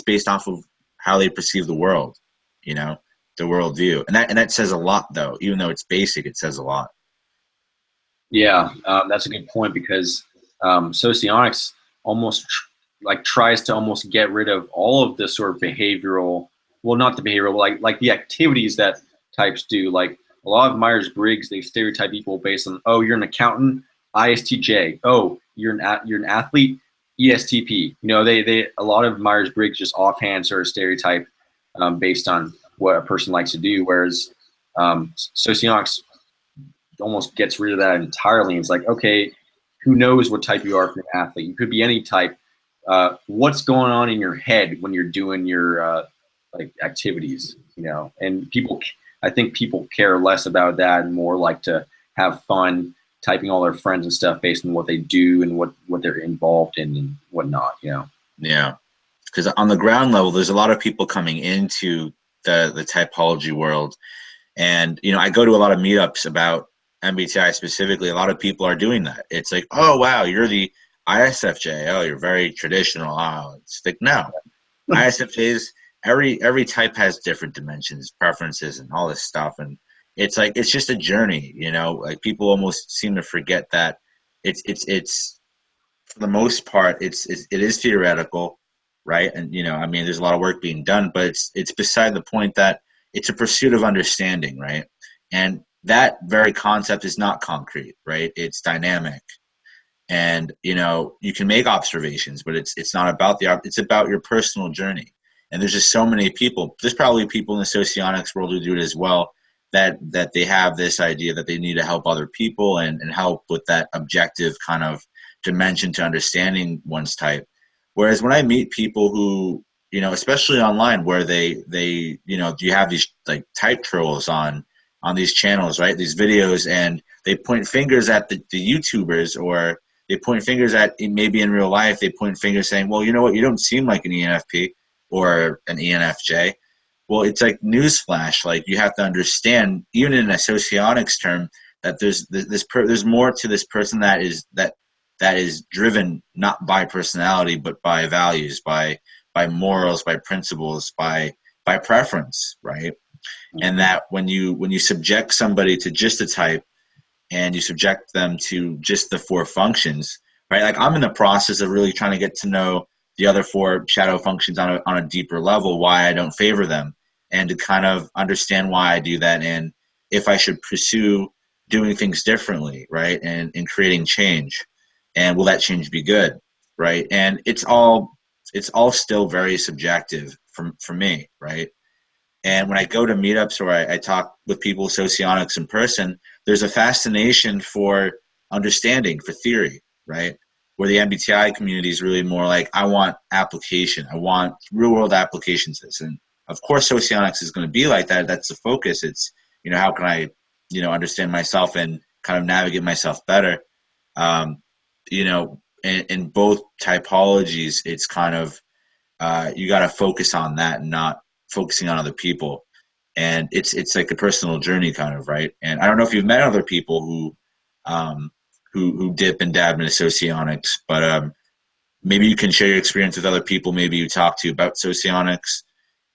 based off of how they perceive the world, the worldview. And that says a lot, though. Even though it's basic, it says a lot. Yeah, that's a good point, because Socionics almost tries to almost get rid of all of the sort of behavioral, well, not the behavioral, like the activities that types do. Like a lot of Myers-Briggs, they stereotype people based on, oh, you're an accountant, ISTJ. Oh, you're an athlete, ESTP. They a lot of Myers-Briggs just offhand sort of stereotype based on what a person likes to do, whereas Socionics almost gets rid of that entirely. It's like, okay, who knows what type you are for an athlete? You could be any type. What's going on in your head when you're doing your activities, and I think people care less about that and more like to have fun typing all their friends and stuff based on what they do and what they're involved in and whatnot, Yeah, because on the ground level, there's a lot of people coming into the typology world, and I go to a lot of meetups about MBTI specifically. A lot of people are doing that. It's like, oh wow, you're the ISFJ. Oh, you're very traditional. Oh, it's like, no. ISFJs, every type has different dimensions, preferences, and all this stuff. And it's like, it's just a journey, like people almost seem to forget that it's for the most part, it is theoretical, right? And, there's a lot of work being done, but it's beside the point that it's a pursuit of understanding, right? And that very concept is not concrete, right? It's dynamic. And, you can make observations, but it's not about it's about your personal journey. And there's just so many people. There's probably people in the Socionics world who do it as well, that they have this idea that they need to help other people and help with that objective kind of dimension to understanding one's type. Whereas when I meet people who, you know, especially online, where they you know, you have these like type trolls on these channels, right? These videos, and they point fingers at the YouTubers, or they point fingers at, maybe in real life, they point fingers saying, well, you know what, you don't seem like an ENFP or an ENFJ. Well, it's like newsflash. Like, you have to understand, even in a socionics term, that there's more to this person that is driven not by personality, but by values, by morals, by principles, by preference, right? And that when you subject somebody to just a type, and you subject them to just the 4 functions, right? Like, I'm in the process of really trying to get to know the other 4 shadow functions on a deeper level, why I don't favor them, and to kind of understand why I do that, and if I should pursue doing things differently, right? And creating change, and will that change be good, right? And it's all still very subjective for me, right? And when I go to meetups, or I talk with people, socionics in person, there's a fascination for understanding, for theory, right? Where the MBTI community is really more like, I want application. I want real world applications to this. And of course, socionics is going to be like that. That's the focus. It's, you know, how can I, you know, understand myself and kind of navigate myself better? You know, in both typologies, it's kind of, you got to focus on that and not focusing on other people. And it's like a personal journey, kind of, right? And I don't know if you've met other people who dip and dab into socionics, but maybe you can share your experience with other people maybe you talk to about socionics,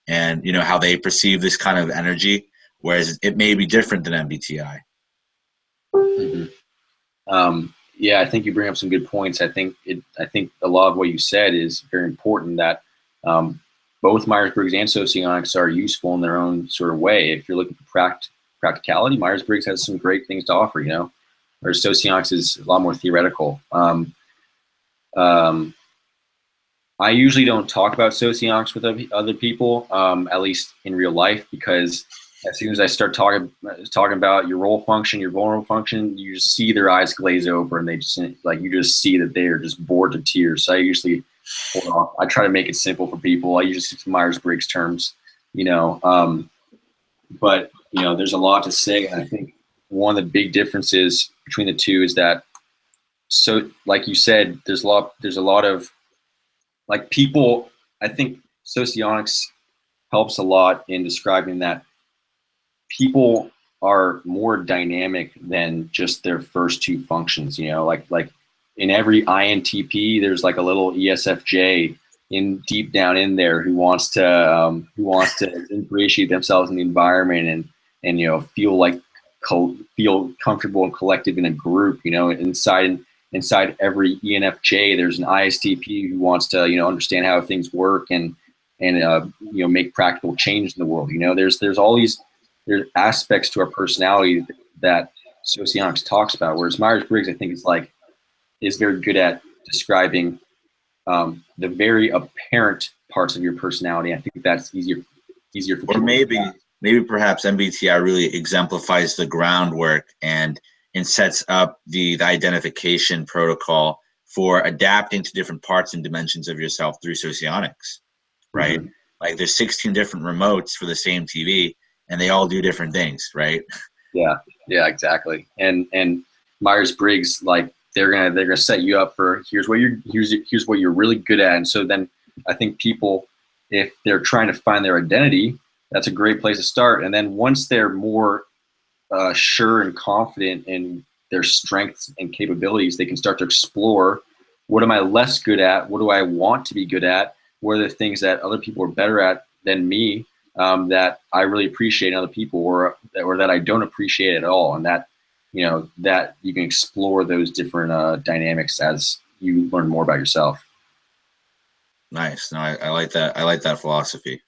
and, you know, how they perceive this kind of energy, whereas it may be different than MBTI. Mm-hmm. Yeah, I think you bring up some good points. I think a lot of what you said is very important, that both Myers-Briggs and Socionics are useful in their own sort of way. If you're looking for practicality, Myers-Briggs has some great things to offer, you know, whereas Socionics is a lot more theoretical. I usually don't talk about Socionics with other people, at least in real life, because as soon as I start talking about your role function, your vulnerable function, you just see their eyes glaze over, and they just, like, you just see that they are just bored to tears. So I usually hold off. I try to make it simple for people. I usually use Myers-Briggs terms, you know, but, you know, there's a lot to say. And I think one of the big differences between the two is that, so like you said, there's a lot of, like, people, I think Socionics helps a lot in describing that people are more dynamic than just their first 2 functions, you know, like in every INTP, there's like a little ESFJ deep down in there who wants to ingratiate themselves in the environment and you know, feel comfortable and collective in a group. You know, inside every ENFJ, there's an ISTP who wants to, you know, understand how things work and you know, make practical change in the world. You know, there's all these aspects to our personality that Socionics talks about, whereas Myers-Briggs, I think, is very good at describing the very apparent parts of your personality. I think that's easier for people. Or maybe perhaps MBTI really exemplifies the groundwork and sets up the identification protocol for adapting to different parts and dimensions of yourself through Socionics, right? Mm-hmm. Like, there's 16 different remotes for the same TV, and they all do different things, right? Yeah, exactly. And Myers-Briggs, like, they're gonna set you up for here's what you're really good at. And so then I think people, if they're trying to find their identity, that's a great place to start. And then once they're more sure and confident in their strengths and capabilities, they can start to explore, what am I less good at? What do I want to be good at? What are the things that other people are better at than me, that I really appreciate in other people, or that I don't appreciate at all? And that, you know, that you can explore those different dynamics as you learn more about yourself. Nice. No, I like that. I like that philosophy.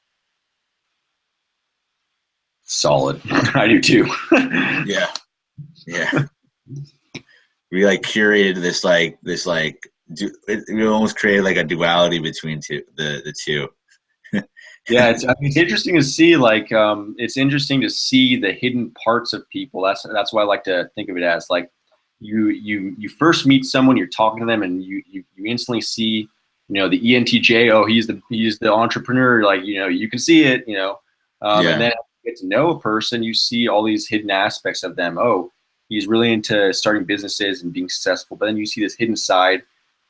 Solid. I do too. Yeah. We like curated we almost created like a duality between the two. Yeah, it's interesting to see, like, it's interesting to see the hidden parts of people. That's why I like to think of it as, like, you first meet someone, you're talking to them, and you instantly see, the ENTJ. Oh, he's the entrepreneur. Like, you can see it. And then you get to know a person, you see all these hidden aspects of them. Oh, he's really into starting businesses and being successful. But then you see this hidden side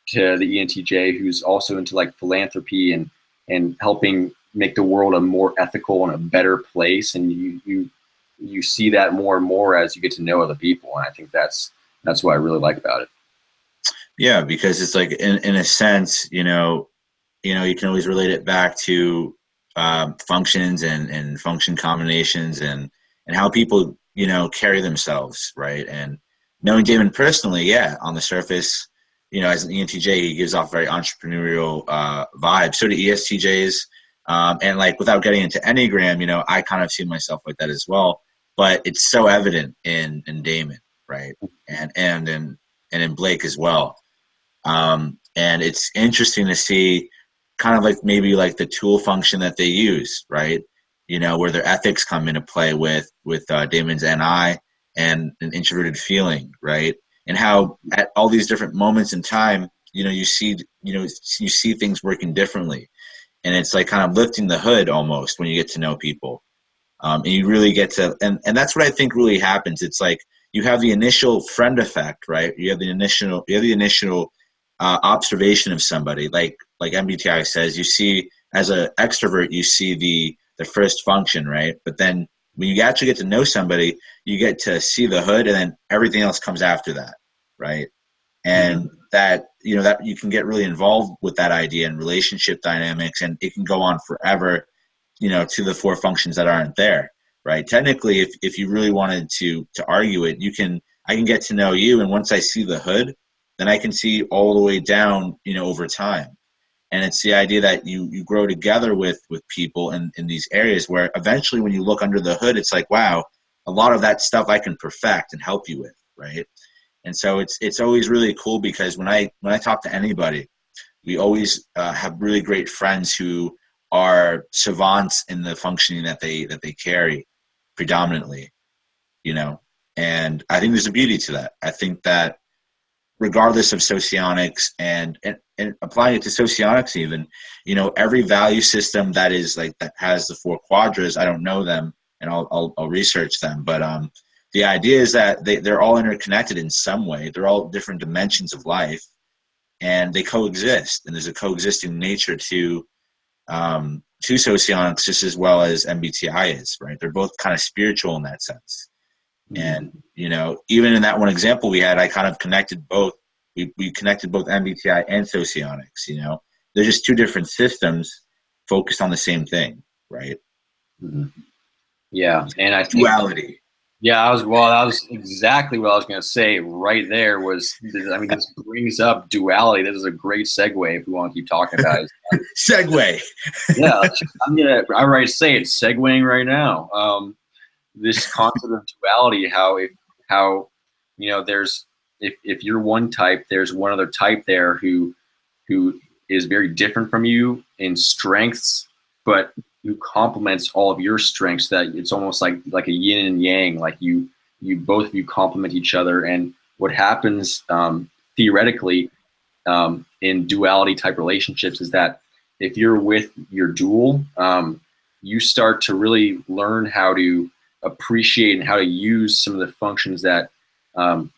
to the ENTJ, who's also into, like, philanthropy and helping make the world a more ethical and a better place. And you see that more and more as you get to know other people. And I think that's what I really like about it. Yeah, because it's like, in a sense, you can always relate it back to functions and function combinations and how people, carry themselves, right? And knowing Damon personally, yeah, on the surface, as an ENTJ, he gives off very entrepreneurial vibes. So do ESTJs. And, like, without getting into Enneagram, I kind of see myself like that as well. But it's so evident in Damon, right? And in Blake as well. And it's interesting to see kind of, like, maybe like the tool function that they use, right? Where their ethics come into play with Damon's NI and an introverted feeling, right? And how at all these different moments in time, you see things working differently. And it's like kind of lifting the hood almost when you get to know people. And you really get to, and that's what I think really happens. It's like you have the initial friend effect, right? You have the initial observation of somebody, like MBTI says. You see, as an extrovert, you see the first function, right? But then when you actually get to know somebody, you get to see the hood, and then everything else comes after that, right? And that you can get really involved with that idea and relationship dynamics, and it can go on forever, to the four functions that aren't there, right? Technically, if you really wanted to argue it, I can get to know you, and once I see the hood, then I can see all the way down, over time. And it's the idea that you grow together with people in these areas where eventually when you look under the hood, it's like, wow, a lot of that stuff I can perfect and help you with, right? And so it's always really cool, because when I talk to anybody, we always have really great friends who are savants in the functioning that they carry predominantly, and I think there's a beauty to that. I think that regardless of socionics and applying it to socionics even, every value system that is like that has the four quadras, I don't know them, and I'll research them, but the idea is that they're all interconnected in some way. They're all different dimensions of life, and they coexist. And there's a coexisting nature to socionics just as well as MBTI is, right? They're both kind of spiritual in that sense. And, even in that one example we had, I kind of connected both. We connected both MBTI and socionics, They're just two different systems focused on the same thing, right? Mm-hmm. Yeah. And I think duality. Yeah, that was exactly what I was going to say right there. This brings up duality. This is a great segue if we want to keep talking about it. Segue. Yeah, I already say it's segueing right now. This concept of duality, how there's if you're one type, there's one other type there who is very different from you in strengths, but who complements all of your strengths. That it's almost like a yin and yang, like you both of you complement each other. And what happens theoretically in duality type relationships is that if you're with your dual, you start to really learn how to appreciate and how to use some of the functions that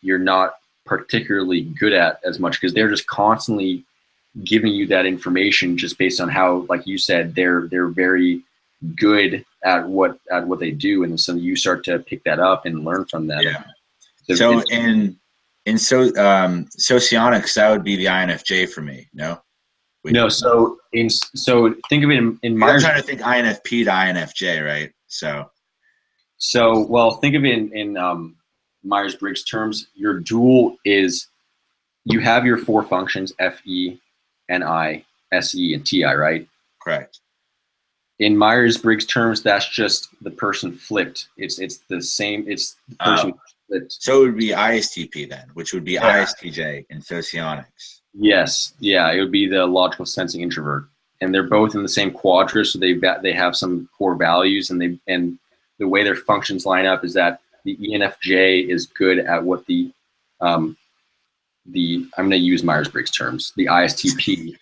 you're not particularly good at as much, because they're just constantly giving you that information just based on how, like you said, they're very good at what they do, and so you start to pick that up and learn from them. Yeah. So in socionics, that would be the INFJ for me. No. No. So think of it in I'm trying to think INFP to INFJ, right? So think of it in myers-briggs terms. Your dual is, you have your four functions: FE, NI, SE, and TI, right? Correct. In myers-briggs terms, that's just the person flipped. It's the same. It's the person flipped. So it would be ISTP then, which would be ISTJ in socionics. Yes. Yeah. It would be the logical sensing introvert. and they're both in the same quadra, so they have some core values, and the way their functions line up is that the ENFJ is good at what I'm going to use myers-briggs terms. The ISTP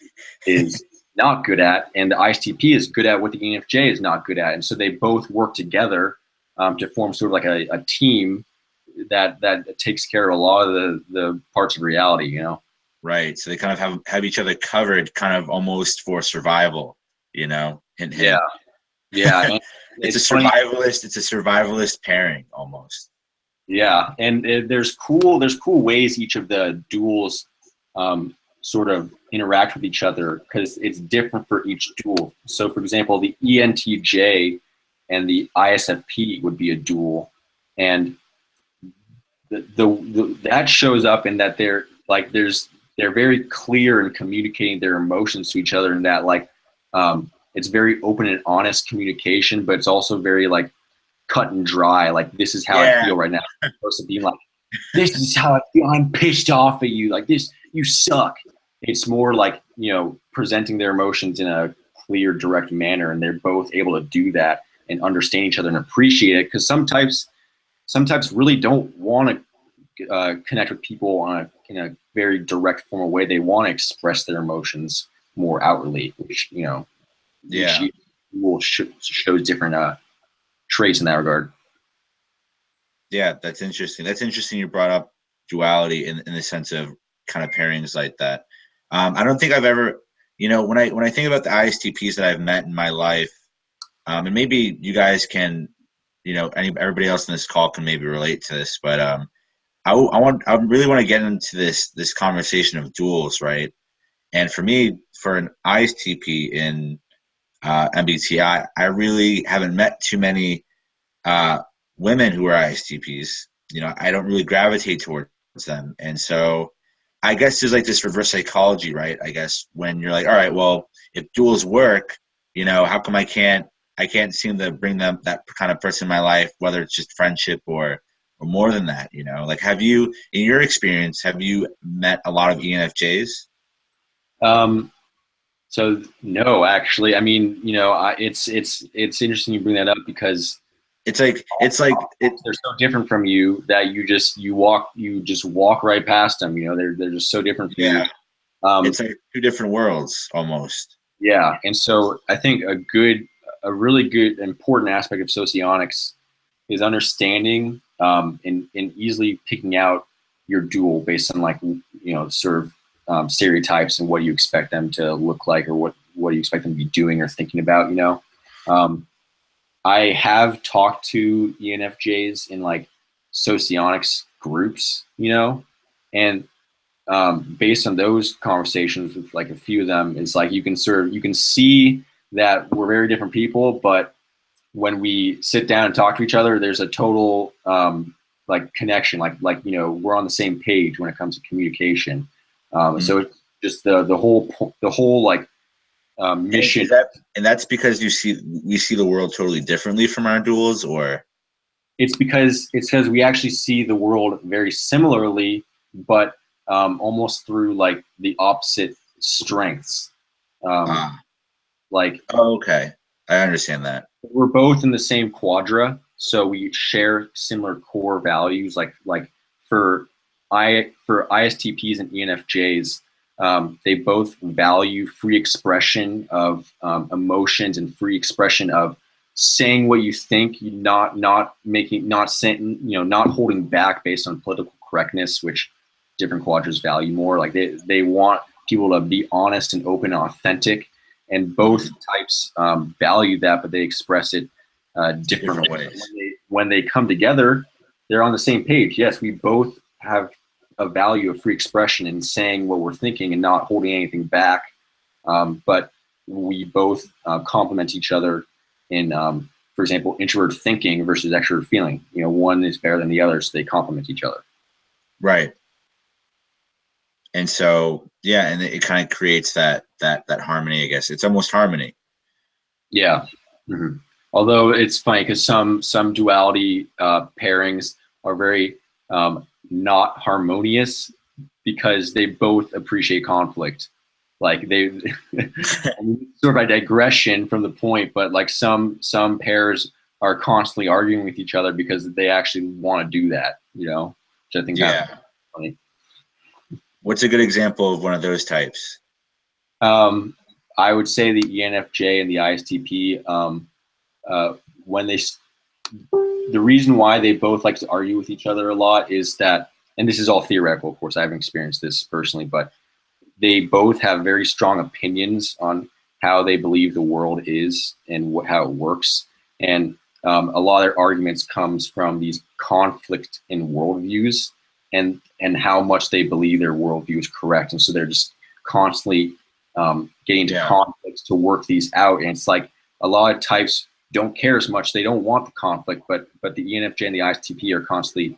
is not good at, and the ISTP is good at what the ENFJ is not good at, and so they both work together to form sort of like a team that takes care of a lot of the parts of reality, you know. Right. So they kind of have each other covered, kind of almost for survival, you know. Hint, hint. Yeah. And it's a funny. survivalist. It's a survivalist pairing almost. Yeah, and there's cool ways each of the duals sort of interact with each other, because it's different for each dual. So, for example, the ENTJ and the ISFP would be a dual, and that shows up in that they're very clear in communicating their emotions to each other, and that it's very open and honest communication, but it's also very like cut and dry. Like, this is how I feel right now. Opposed to being like, this is how I feel. I'm pissed off at you. Like, this, you suck. It's more like, you know, presenting their emotions in a clear, direct manner, and they're both able to do that and understand each other and appreciate it. Because some types really don't want to connect with people in a very direct formal way. They want to express their emotions more outwardly, which, you know, shows different traits in that regard. Yeah, that's interesting. That's interesting you brought up duality in the sense of kind of pairings like that. I don't think I've ever, you know, when I think about the ISTPs that I've met in my life, and maybe you guys can, you know, everybody else in this call can maybe relate to this, but I really want to get into this conversation of duals, right? And for me, for an ISTP in MBTI, I really haven't met too many women who are ISTPs. You know, I don't really gravitate towards them, and so I guess there's like this reverse psychology, right? I guess when you're like, all right, well, if duals work, you know, how come I can't seem to bring them, that kind of person in my life, whether it's just friendship or more than that, you know? Like, have you, in your experience, have you met a lot of ENFJs? So no, actually, I mean, you know, it's interesting you bring that up, because it's like they're so different from you that you just walk right past them. You know, they're just so different from you. It's like two different worlds almost. Yeah, and so I think a really good important aspect of Socionics is understanding and easily picking out your dual based on, like, you know, sort of stereotypes and what you expect them to look like, or what you expect them to be doing or thinking about, you know. I have talked to ENFJs in like Socionics groups, you know, and based on those conversations with like a few of them, it's like you can see that we're very different people, but when we sit down and talk to each other, there's a total like connection, like, you know, we're on the same page when it comes to communication. So it's just the whole like mission. And that's because we see the world totally differently from our duals, or it's because we actually see the world very similarly, but almost through like the opposite strengths. Like, oh, okay, I understand that. We're both in the same quadra, so we share similar core values. Like for ISTPs and ENFJs, they both value free expression of emotions and free expression of saying what you think, not saying, you know, not holding back based on political correctness, which different quadras value more. Like they want people to be honest and open and authentic, and both types value that, but they express it different ways. When they come together, they're on the same page. Yes, we both have a value of free expression and saying what we're thinking and not holding anything back. But we both complement each other in, for example, introvert thinking versus extrovert feeling. You know, one is better than the other, so they complement each other. Right. And so, yeah, and it kind of creates that harmony, I guess. It's almost harmony. Yeah. Mm-hmm. Although it's funny because some duality pairings are very not harmonious because they both appreciate conflict. Like they sort of a digression from the point, but like some pairs are constantly arguing with each other because they actually want to do that, you know, which I think that's funny. What's a good example of one of those types? I would say the ENFJ and the ISTP, when the reason why they both like to argue with each other a lot is that, and this is all theoretical, of course, I haven't experienced this personally, but they both have very strong opinions on how they believe the world is and how it works. And a lot of their arguments comes from these conflict in worldviews and how much they believe their worldview is correct. And so they're just constantly getting into conflicts to work these out. And it's like a lot of types don't care as much. They don't want the conflict, but the ENFJ and the ISTP are constantly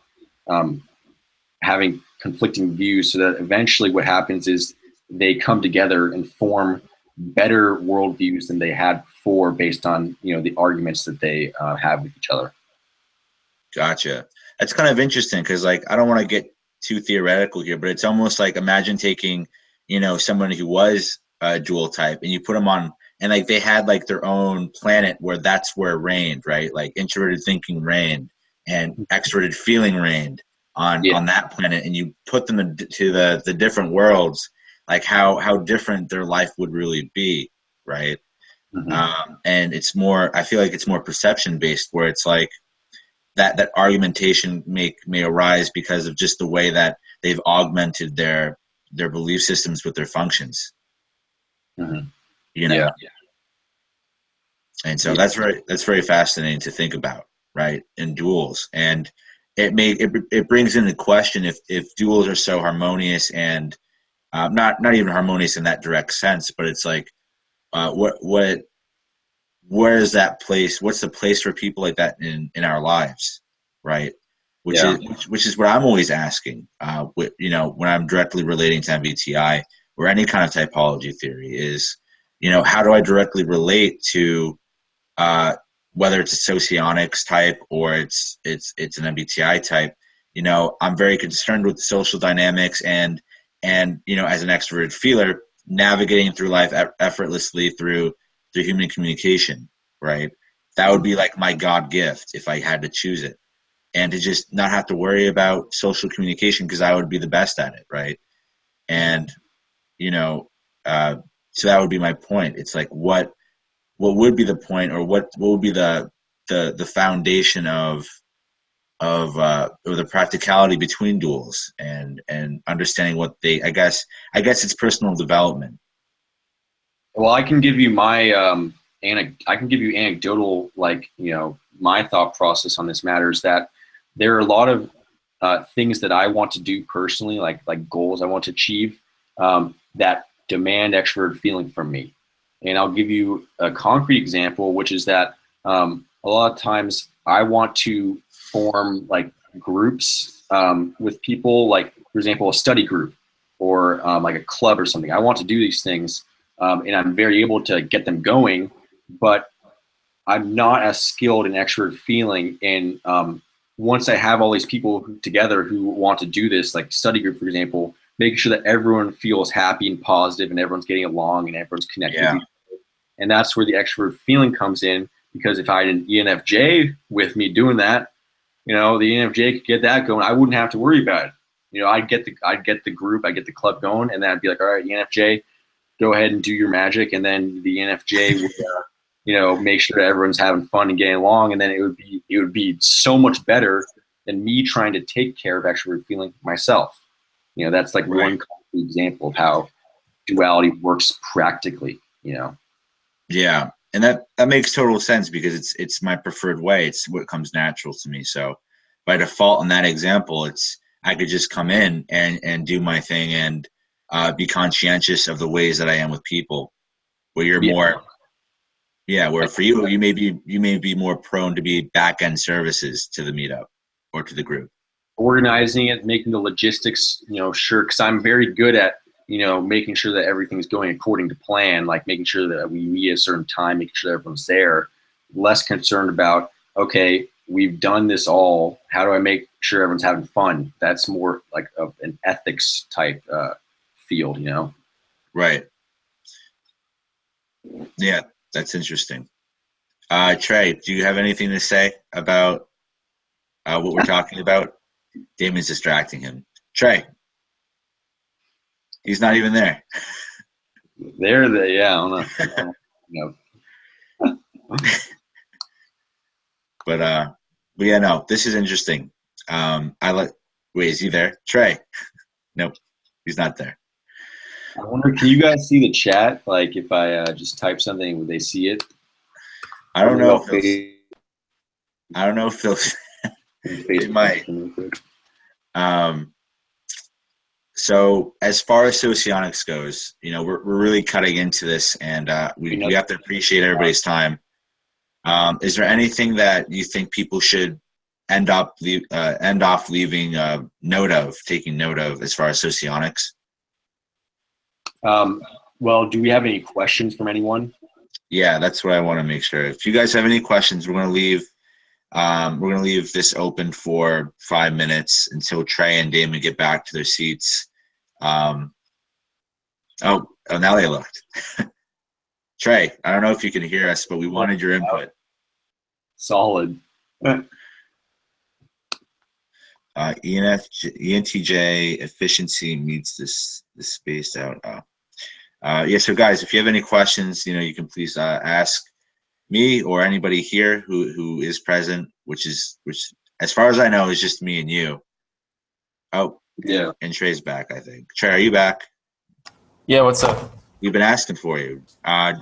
having conflicting views, so that eventually what happens is they come together and form better worldviews than they had before based on, you know, the arguments that they have with each other. Gotcha. That's kind of interesting because, like, I don't want to get too theoretical here, but it's almost like imagine taking, you know, someone who was a dual type and you put them on, and like they had like their own planet where that's where it reigned, right? Like introverted thinking reigned and extroverted feeling reigned on that planet, and you put them into the different worlds, like how different their life would really be, right? And it's more, I feel like it's more perception based, where it's like that argumentation may arise because of just the way that they've augmented their belief systems with their functions. You know, and so that's very fascinating to think about, right? In duals, and it brings into question if duals are so harmonious and not even harmonious in that direct sense, but it's like where is that place? What's the place for people like that in our lives, right? Which is what I'm always asking. You know, when I'm directly relating to MBTI or any kind of typology theory, is, you know, how do I directly relate to whether it's a Socionics type or it's an MBTI type? You know, I'm very concerned with the social dynamics and you know, as an extroverted feeler, navigating through life effortlessly through human communication, right? That would be like my God gift if I had to choose it, and to just not have to worry about social communication because I would be the best at it, right? And, you know, so that would be my point. It's like what would be the point, or what would be the foundation of or the practicality between duals and understanding what they, I guess it's personal development. Well, I can give you my I can give you anecdotal, like, you know, my thought process on this matter is that there are a lot of things that I want to do personally, like goals I want to achieve, that demand extrovert feeling from me. And I'll give you a concrete example, which is that a lot of times I want to form like groups with people, like, for example, a study group or like a club or something. I want to do these things, and I'm very able to get them going, but I'm not as skilled in extrovert feeling. And once I have all these people together who want to do this, like study group, for example, making sure that everyone feels happy and positive and everyone's getting along and everyone's connected with each other. And that's where the extrovert feeling comes in, because if I had an ENFJ with me doing that, you know, the ENFJ could get that going. I wouldn't have to worry about it. You know, I'd get the group, I'd get the club going, and then I'd be like, all right, ENFJ, go ahead and do your magic. And then the ENFJ would, you know, make sure everyone's having fun and getting along. And then it would be so much better than me trying to take care of extrovert feeling myself. You know, that's like one concrete example of how duality works practically, you know? Yeah. And that makes total sense because it's my preferred way. It's what comes natural to me. So by default in that example, I could just come in and do my thing and be conscientious of the ways that I am with people, where you're more, where for you, you may be more prone to be back-end services to the meetup or to the group. Organizing it, making the logistics, you know, sure, because I'm very good at, you know, making sure that everything's going according to plan, like making sure that we meet at a certain time, making sure everyone's there. Less concerned about, okay, we've done this all, how do I make sure everyone's having fun? That's more like an ethics type field, you know? Right. Yeah, that's interesting. Trey, do you have anything to say about what we're talking about? Damon's distracting him. Trey, he's not even there. They're the yeah. I don't know. But yeah, no, this is interesting. Wait, is he there? Trey? Nope, he's not there. I wonder, can you guys see the chat? Like, if I just type something, would they see it? I don't know if they'll. They might. So as far as Socionics goes, we're really cutting into this, and we have to appreciate everybody's time. Is there anything that you think people should end off leaving taking note of as far as Socionics? Well, do we have any questions from anyone? Yeah, that's what I want to make sure. If you guys have any questions, we're going to leave this open for 5 minutes until Trey and Damon get back to their seats. Oh, now they looked. Trey, I don't know if you can hear us, but we wanted your input. Solid. ENTJ efficiency meets this spaced out. Yeah, so guys, if you have any questions, you can please ask me or anybody here who is present, which as far as I know is just me and you. Oh, yeah. And Trey's back, I think. Trey, are you back? Yeah, what's up? We've been asking for you.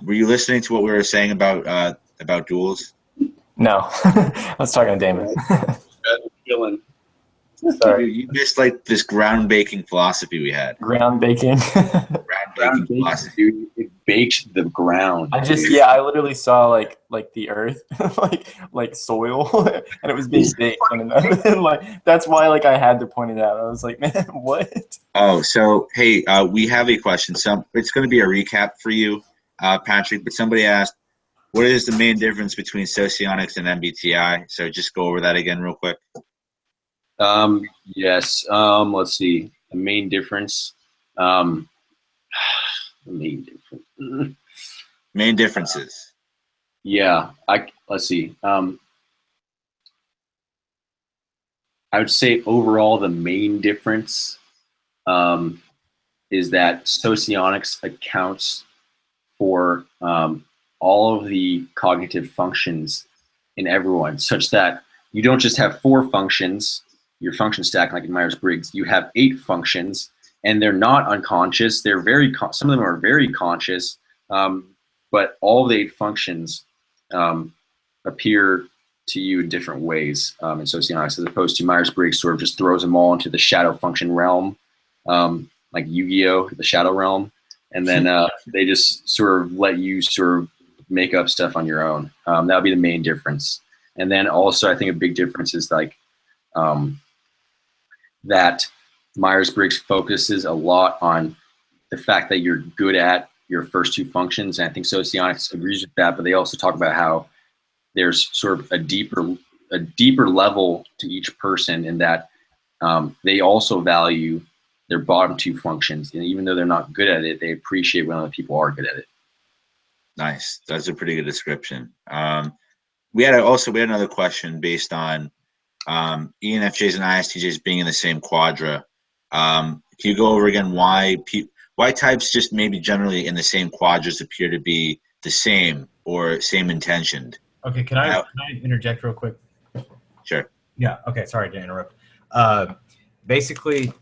Were you listening to what we were saying about duals? No. I was talking to Damon. Sorry. You missed like this ground baking philosophy we had. Ground baking. Ground baking philosophy. It baked the ground. I literally saw like the earth, like soil, and it was being baked. And like that's why I had to point it out. I was like, man, what? Oh, so hey, we have a question. So it's going to be a recap for you, Patrick. But somebody asked, what is the main difference between Socionics and MBTI? So just go over that again real quick. Yes. Let's see. The main difference. The main differences. Yeah. Let's see. I would say overall the main difference is that Socionics accounts for all of the cognitive functions in everyone, such that you don't just have 4 functions, your function stack like in Myers-Briggs, you have 8 functions, and they're not unconscious. They're some of them are very conscious, but all the 8 functions appear to you in different ways in Socionics, as opposed to Myers-Briggs sort of just throws them all into the shadow function realm, like Yu-Gi-Oh, the shadow realm, and then they just sort of let you sort of make up stuff on your own. That would be the main difference. And then also, I think a big difference is like that Myers-Briggs focuses a lot on the fact that you're good at your first 2 functions. And I think Socionics agrees with that, but they also talk about how there's sort of a deeper level to each person in that they also value their bottom 2 functions. And even though they're not good at it, they appreciate when other people are good at it. Nice. That's a pretty good description. We had another question based on ENFJs and ISTJs being in the same quadra. Can you go over again why types just maybe generally in the same quadras appear to be the same or same intentioned? Okay, can I interject real quick? Sure. Yeah, okay, sorry to interrupt. Basically,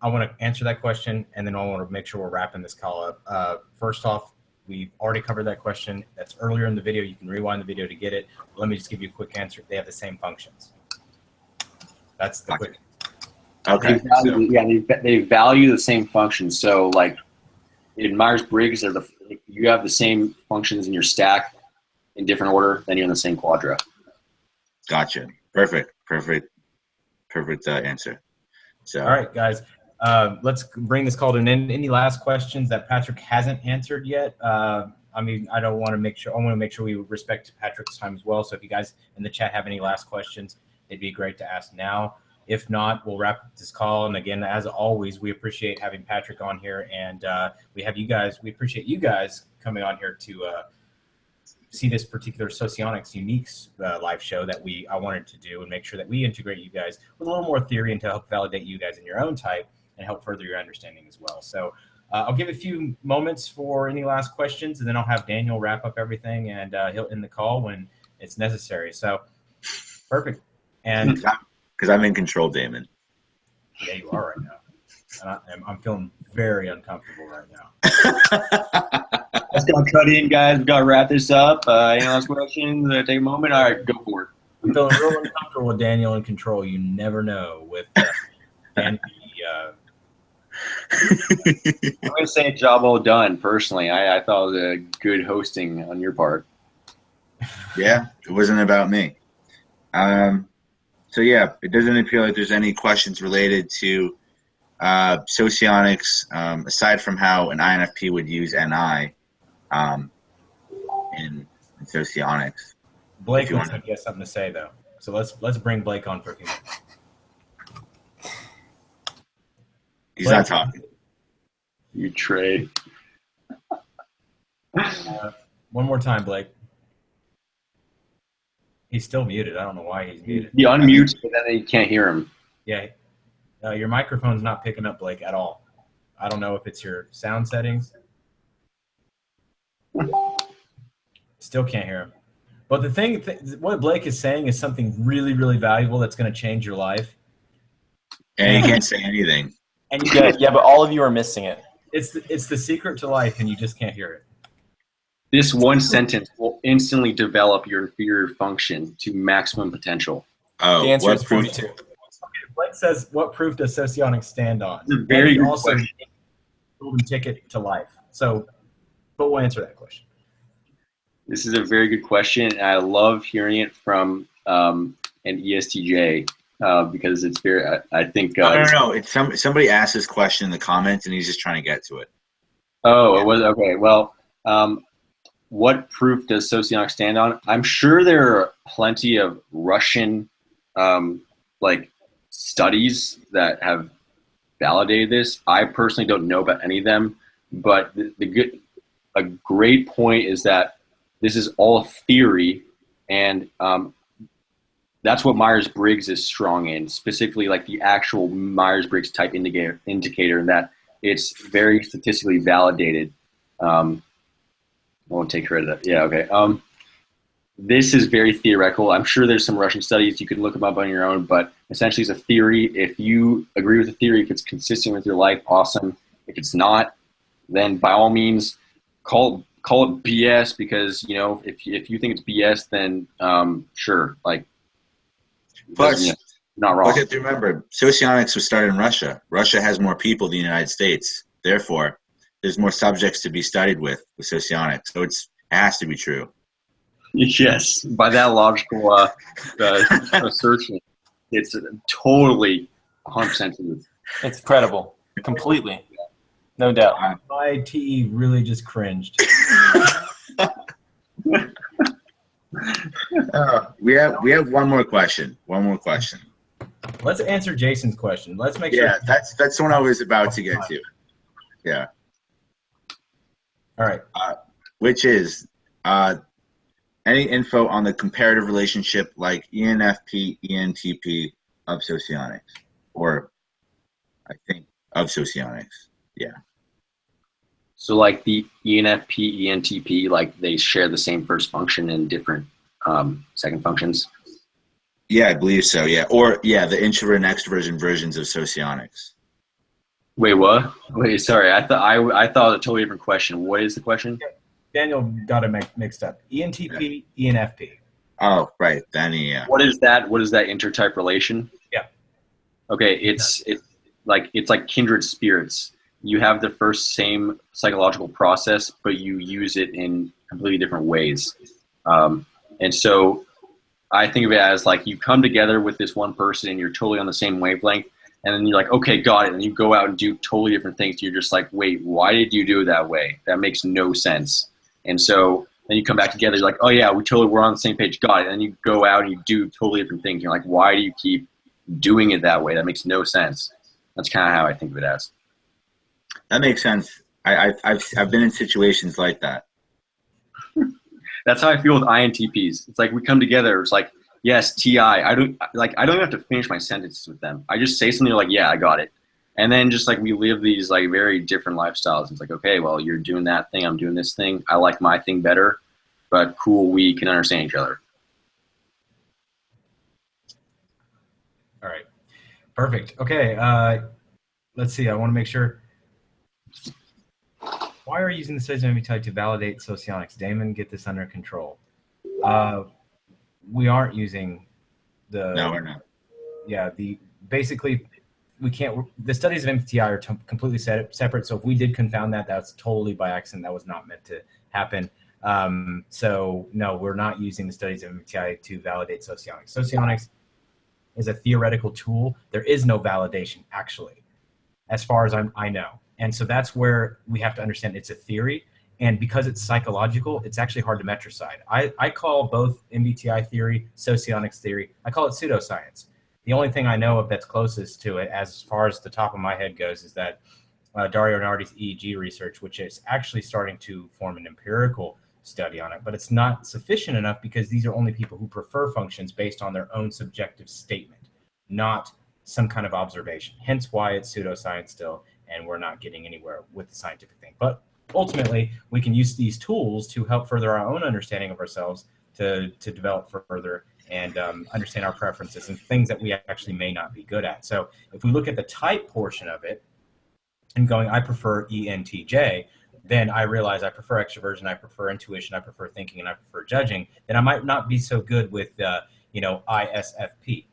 I want to answer that question, and then I want to make sure we're wrapping this call up. First off, we've already covered that question. That's earlier in the video. You can rewind the video to get it. Let me just give you a quick answer. They have the same functions. That's the quick. Okay. They value the same functions. So, like in Myers-Briggs, you have the same functions in your stack in different order. Then you're in the same quadra. Gotcha. Perfect answer. So. All right, guys. Let's bring this call to an end. Any last questions that Patrick hasn't answered yet? I want to make sure we respect Patrick's time as well. So if you guys in the chat have any last questions, it'd be great to ask now. If not, we'll wrap up this call. And again, as always, we appreciate having Patrick on here, and we appreciate you guys coming on here to see this particular Socionics unique live show that I wanted to do and make sure that we integrate you guys with a little more theory and to help validate you guys in your own type and help further your understanding as well. So I'll give a few moments for any last questions, and then I'll have Daniel wrap up everything, and he'll end the call when it's necessary. So perfect. And because I'm in control, Damon. Yeah, you are right now. I'm feeling very uncomfortable right now. Let's go cut in, guys. We've got to wrap this up. Any last questions? Take a moment. All right, go for it. I'm feeling real uncomfortable with Daniel in control. You never know with Dan. I'm going to say job well done, personally. I thought it was a good hosting on your part. Yeah, it wasn't about me. So yeah, it doesn't appear like there's any questions related to Socionics, aside from how an INFP would use NI in Socionics. Blake looks like he has something to say, though. So let's bring Blake on for a few minutes. He's not talking. You trade. One more time, Blake. He's still muted. I don't know why he's muted. He unmutes, but then you can't hear him. Yeah. Your microphone's not picking up, Blake, at all. I don't know if it's your sound settings. Still can't hear him. But the thing, what Blake is saying is something really, really valuable that's going to change your life. And he can't say anything. And Yeah, but all of you are missing it. It's the secret to life, and you just can't hear it. This one sentence will instantly develop your inferior function to maximum potential. Oh, The answer is 42. Okay, Blake says, what proof does Socionics stand on? It's a very good also question. golden ticket to life. So, but we'll answer that question. This is a very good question, and I love hearing it from an ESTJ because it's very. I think. No. It's somebody asked this question in the comments, and he's just trying to get to it. Oh, it was okay. Well, what proof does Socionics stand on? I'm sure there are plenty of Russian, studies that have validated this. I personally don't know about any of them, but a great point is that this is all theory, and that's what Myers-Briggs is strong in, specifically like the actual Myers-Briggs type indicator, and that it's very statistically validated. I won't take credit of that. Yeah, okay. This is very theoretical. I'm sure there's some Russian studies. You can look them up on your own, but essentially it's a theory. If you agree with the theory, if it's consistent with your life, awesome. If it's not, then by all means, call it BS, because, if you think it's BS, then sure, Plus, not wrong. you have to remember, Socionics was started in Russia. Russia has more people than the United States. Therefore, there's more subjects to be studied with Socionics. So it has to be true. Yes, by that logical assertion, it's totally 100% true. It's credible. Completely. No doubt. My TE really just cringed. We have one more question. Let's answer Jason's question. Let's make sure. Yeah, that's the one I was about to get to. Yeah. All right. Which is any info on the comparative relationship like ENFP, ENTP of Socionics, or I think of Socionics. Yeah. So like the ENFP, ENTP, they share the same first function and different second functions? Yeah, I believe so, yeah. Or, the introvert and extroversion versions of Socionics. Wait, what? Wait, sorry. I thought a totally different question. What is the question? Daniel got it mixed up. ENTP, ENFP. Oh, right. Then, yeah. What is that? What is that intertype relation? Yeah. Okay, it's like kindred spirits. You have the first same psychological process, but you use it in completely different ways. And so I think of it as you come together with this one person and you're totally on the same wavelength, and then you're like, okay, got it. And you go out and do totally different things. You're just like, wait, why did you do it that way? That makes no sense. And so then you come back together, you're like, oh yeah, we're on the same page, got it. And then you go out and you do totally different things. You're like, why do you keep doing it that way. That makes no sense. That's kind of how I think of it as. That makes sense. I've been in situations like that. That's how I feel with INTPs. It's like we come together. It's like, yes, TI. I don't even have to finish my sentences with them. I just say something like, yeah, I got it. And then just like we live these like very different lifestyles. It's like, okay, well, you're doing that thing. I'm doing this thing. I like my thing better, but cool. We can understand each other. All right. Perfect. Okay. Let's see. I want to make sure. Why are you using the studies of MBTI to validate socionics? Damon, get this under control. We aren't using the. No, we're not. Yeah. Basically, we can't. The studies of MBTI are completely separate. So if we did confound that, that's totally by accident. That was not meant to happen. So no, we're not using the studies of MBTI to validate socionics. Socionics is a theoretical tool. There is no validation, actually, as far as I know. And so that's where we have to understand it's a theory. And because it's psychological, it's actually hard to metricide. I call both MBTI theory, socionics theory, I call it pseudoscience. The only thing I know of that's closest to it, as far as the top of my head goes, is that Dario Nardi's EEG research, which is actually starting to form an empirical study on it, but it's not sufficient enough because these are only people who prefer functions based on their own subjective statement, not some kind of observation. Hence why it's pseudoscience still, and we're not getting anywhere with the scientific thing. But ultimately, we can use these tools to help further our own understanding of ourselves, to develop further and understand our preferences and things that we actually may not be good at. So if we look at the type portion of it and going, I prefer ENTJ, then I realize I prefer extroversion, I prefer intuition, I prefer thinking, and I prefer judging, then I might not be so good with, ISFP,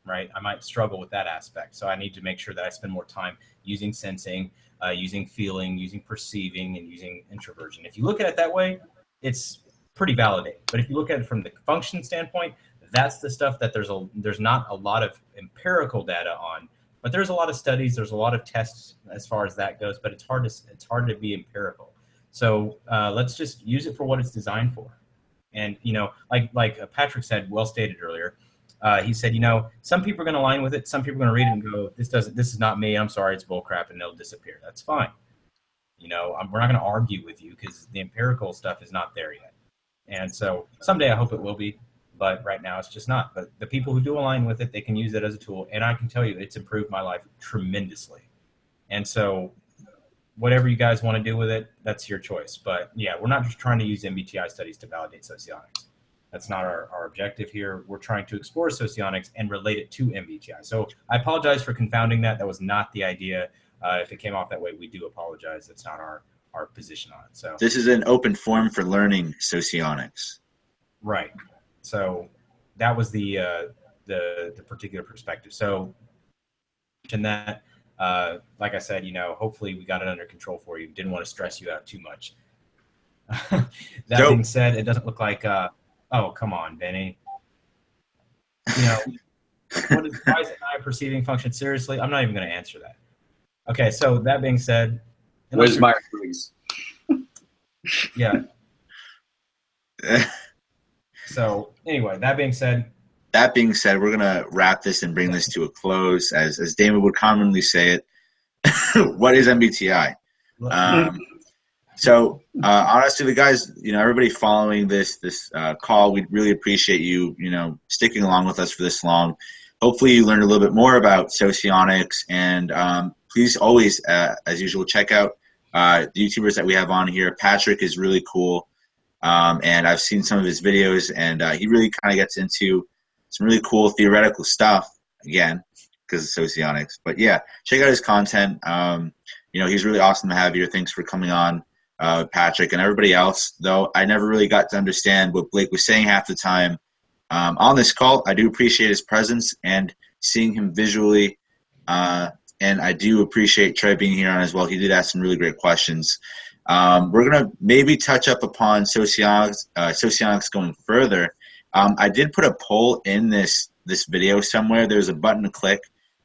right? I might struggle with that aspect. So I need to make sure that I spend more time using sensing, using feeling, using perceiving, and using introversion. If you look at it that way, it's pretty validated. But if you look at it from the function standpoint, that's the stuff that there's not a lot of empirical data on. But there's a lot of studies, there's a lot of tests as far as that goes, but it's hard to be empirical. So let's just use it for what it's designed for. And like Patrick said, well stated earlier, he said, some people are going to align with it, some people are going to read it and go, this is not me, I'm sorry, it's bullcrap, and they'll disappear. That's fine. We're not going to argue with you because the empirical stuff is not there yet. And so someday I hope it will be. But right now it's just not. But the people who do align with it, they can use it as a tool. And I can tell you it's improved my life tremendously. And so whatever you guys want to do with it, that's your choice. But yeah, we're not just trying to use MBTI studies to validate socionics. That's not our objective here. We're trying to explore socionics and relate it to MBTI. So I apologize for confounding that. That was not the idea. If it came off that way, we do apologize. That's not our position on it. So this is an open forum for learning socionics. Right. So that was the particular perspective. So, and that, like I said, hopefully we got it under control for you. Didn't want to stress you out too much. That being said, it doesn't look like. Oh, come on, Benny. Why is it not a perceiving function? Seriously, I'm not even going to answer that. Okay. So that being said, where's myers-briggs? Yeah. So anyway, that being said, we're going to wrap this and bring this to a close. As Damon would commonly say it, what is MBTI? So honestly, the guys, everybody following this call, we'd really appreciate you, sticking along with us for this long. Hopefully you learned a little bit more about socionics, and please always, as usual, check out the YouTubers that we have on here. Patrick is really cool. And I've seen some of his videos, and he really kind of gets into some really cool theoretical stuff, again, because of socionics. But yeah, check out his content. He's really awesome to have here. Thanks for coming on, Patrick, and everybody else. Though I never really got to understand what Blake was saying half the time on this call. I do appreciate his presence and seeing him visually, and I do appreciate Trey being here on as well. He did ask some really great questions. We're going to maybe touch up upon socionics going further. I did put a poll in this video somewhere. There's a button to click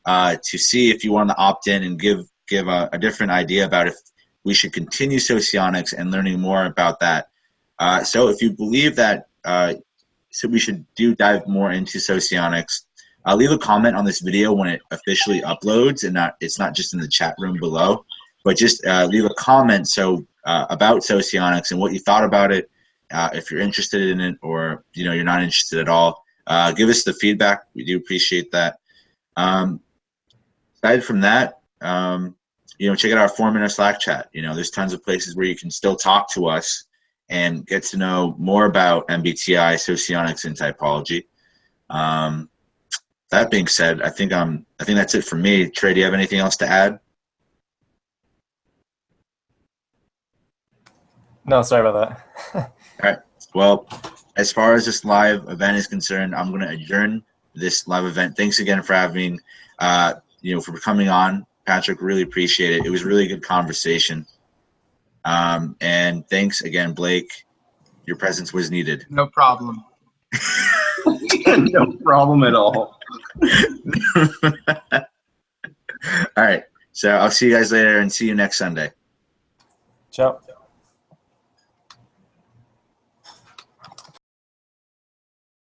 to see if you want to opt in and give a different idea about if we should continue socionics and learning more about that. So if you believe that so we should dive more into socionics, leave a comment on this video when it officially uploads, and it's not just in the chat room below, but just leave a comment about Socionics and what you thought about it. If you're interested in it, or you're not interested at all, give us the feedback. We do appreciate that. Aside from that, check out our forum in our Slack chat. There's tons of places where you can still talk to us and get to know more about MBTI, Socionics, and typology. That being said, I think that's it for me. Trey, do you have anything else to add? No, sorry about that. All right. Well, as far as this live event is concerned, I'm going to adjourn this live event. Thanks again for having, for coming on, Patrick. Really appreciate it. It was a really good conversation. And thanks again, Blake. Your presence was needed. No problem. No problem at all. All right. So I'll see you guys later and see you next Sunday. Ciao.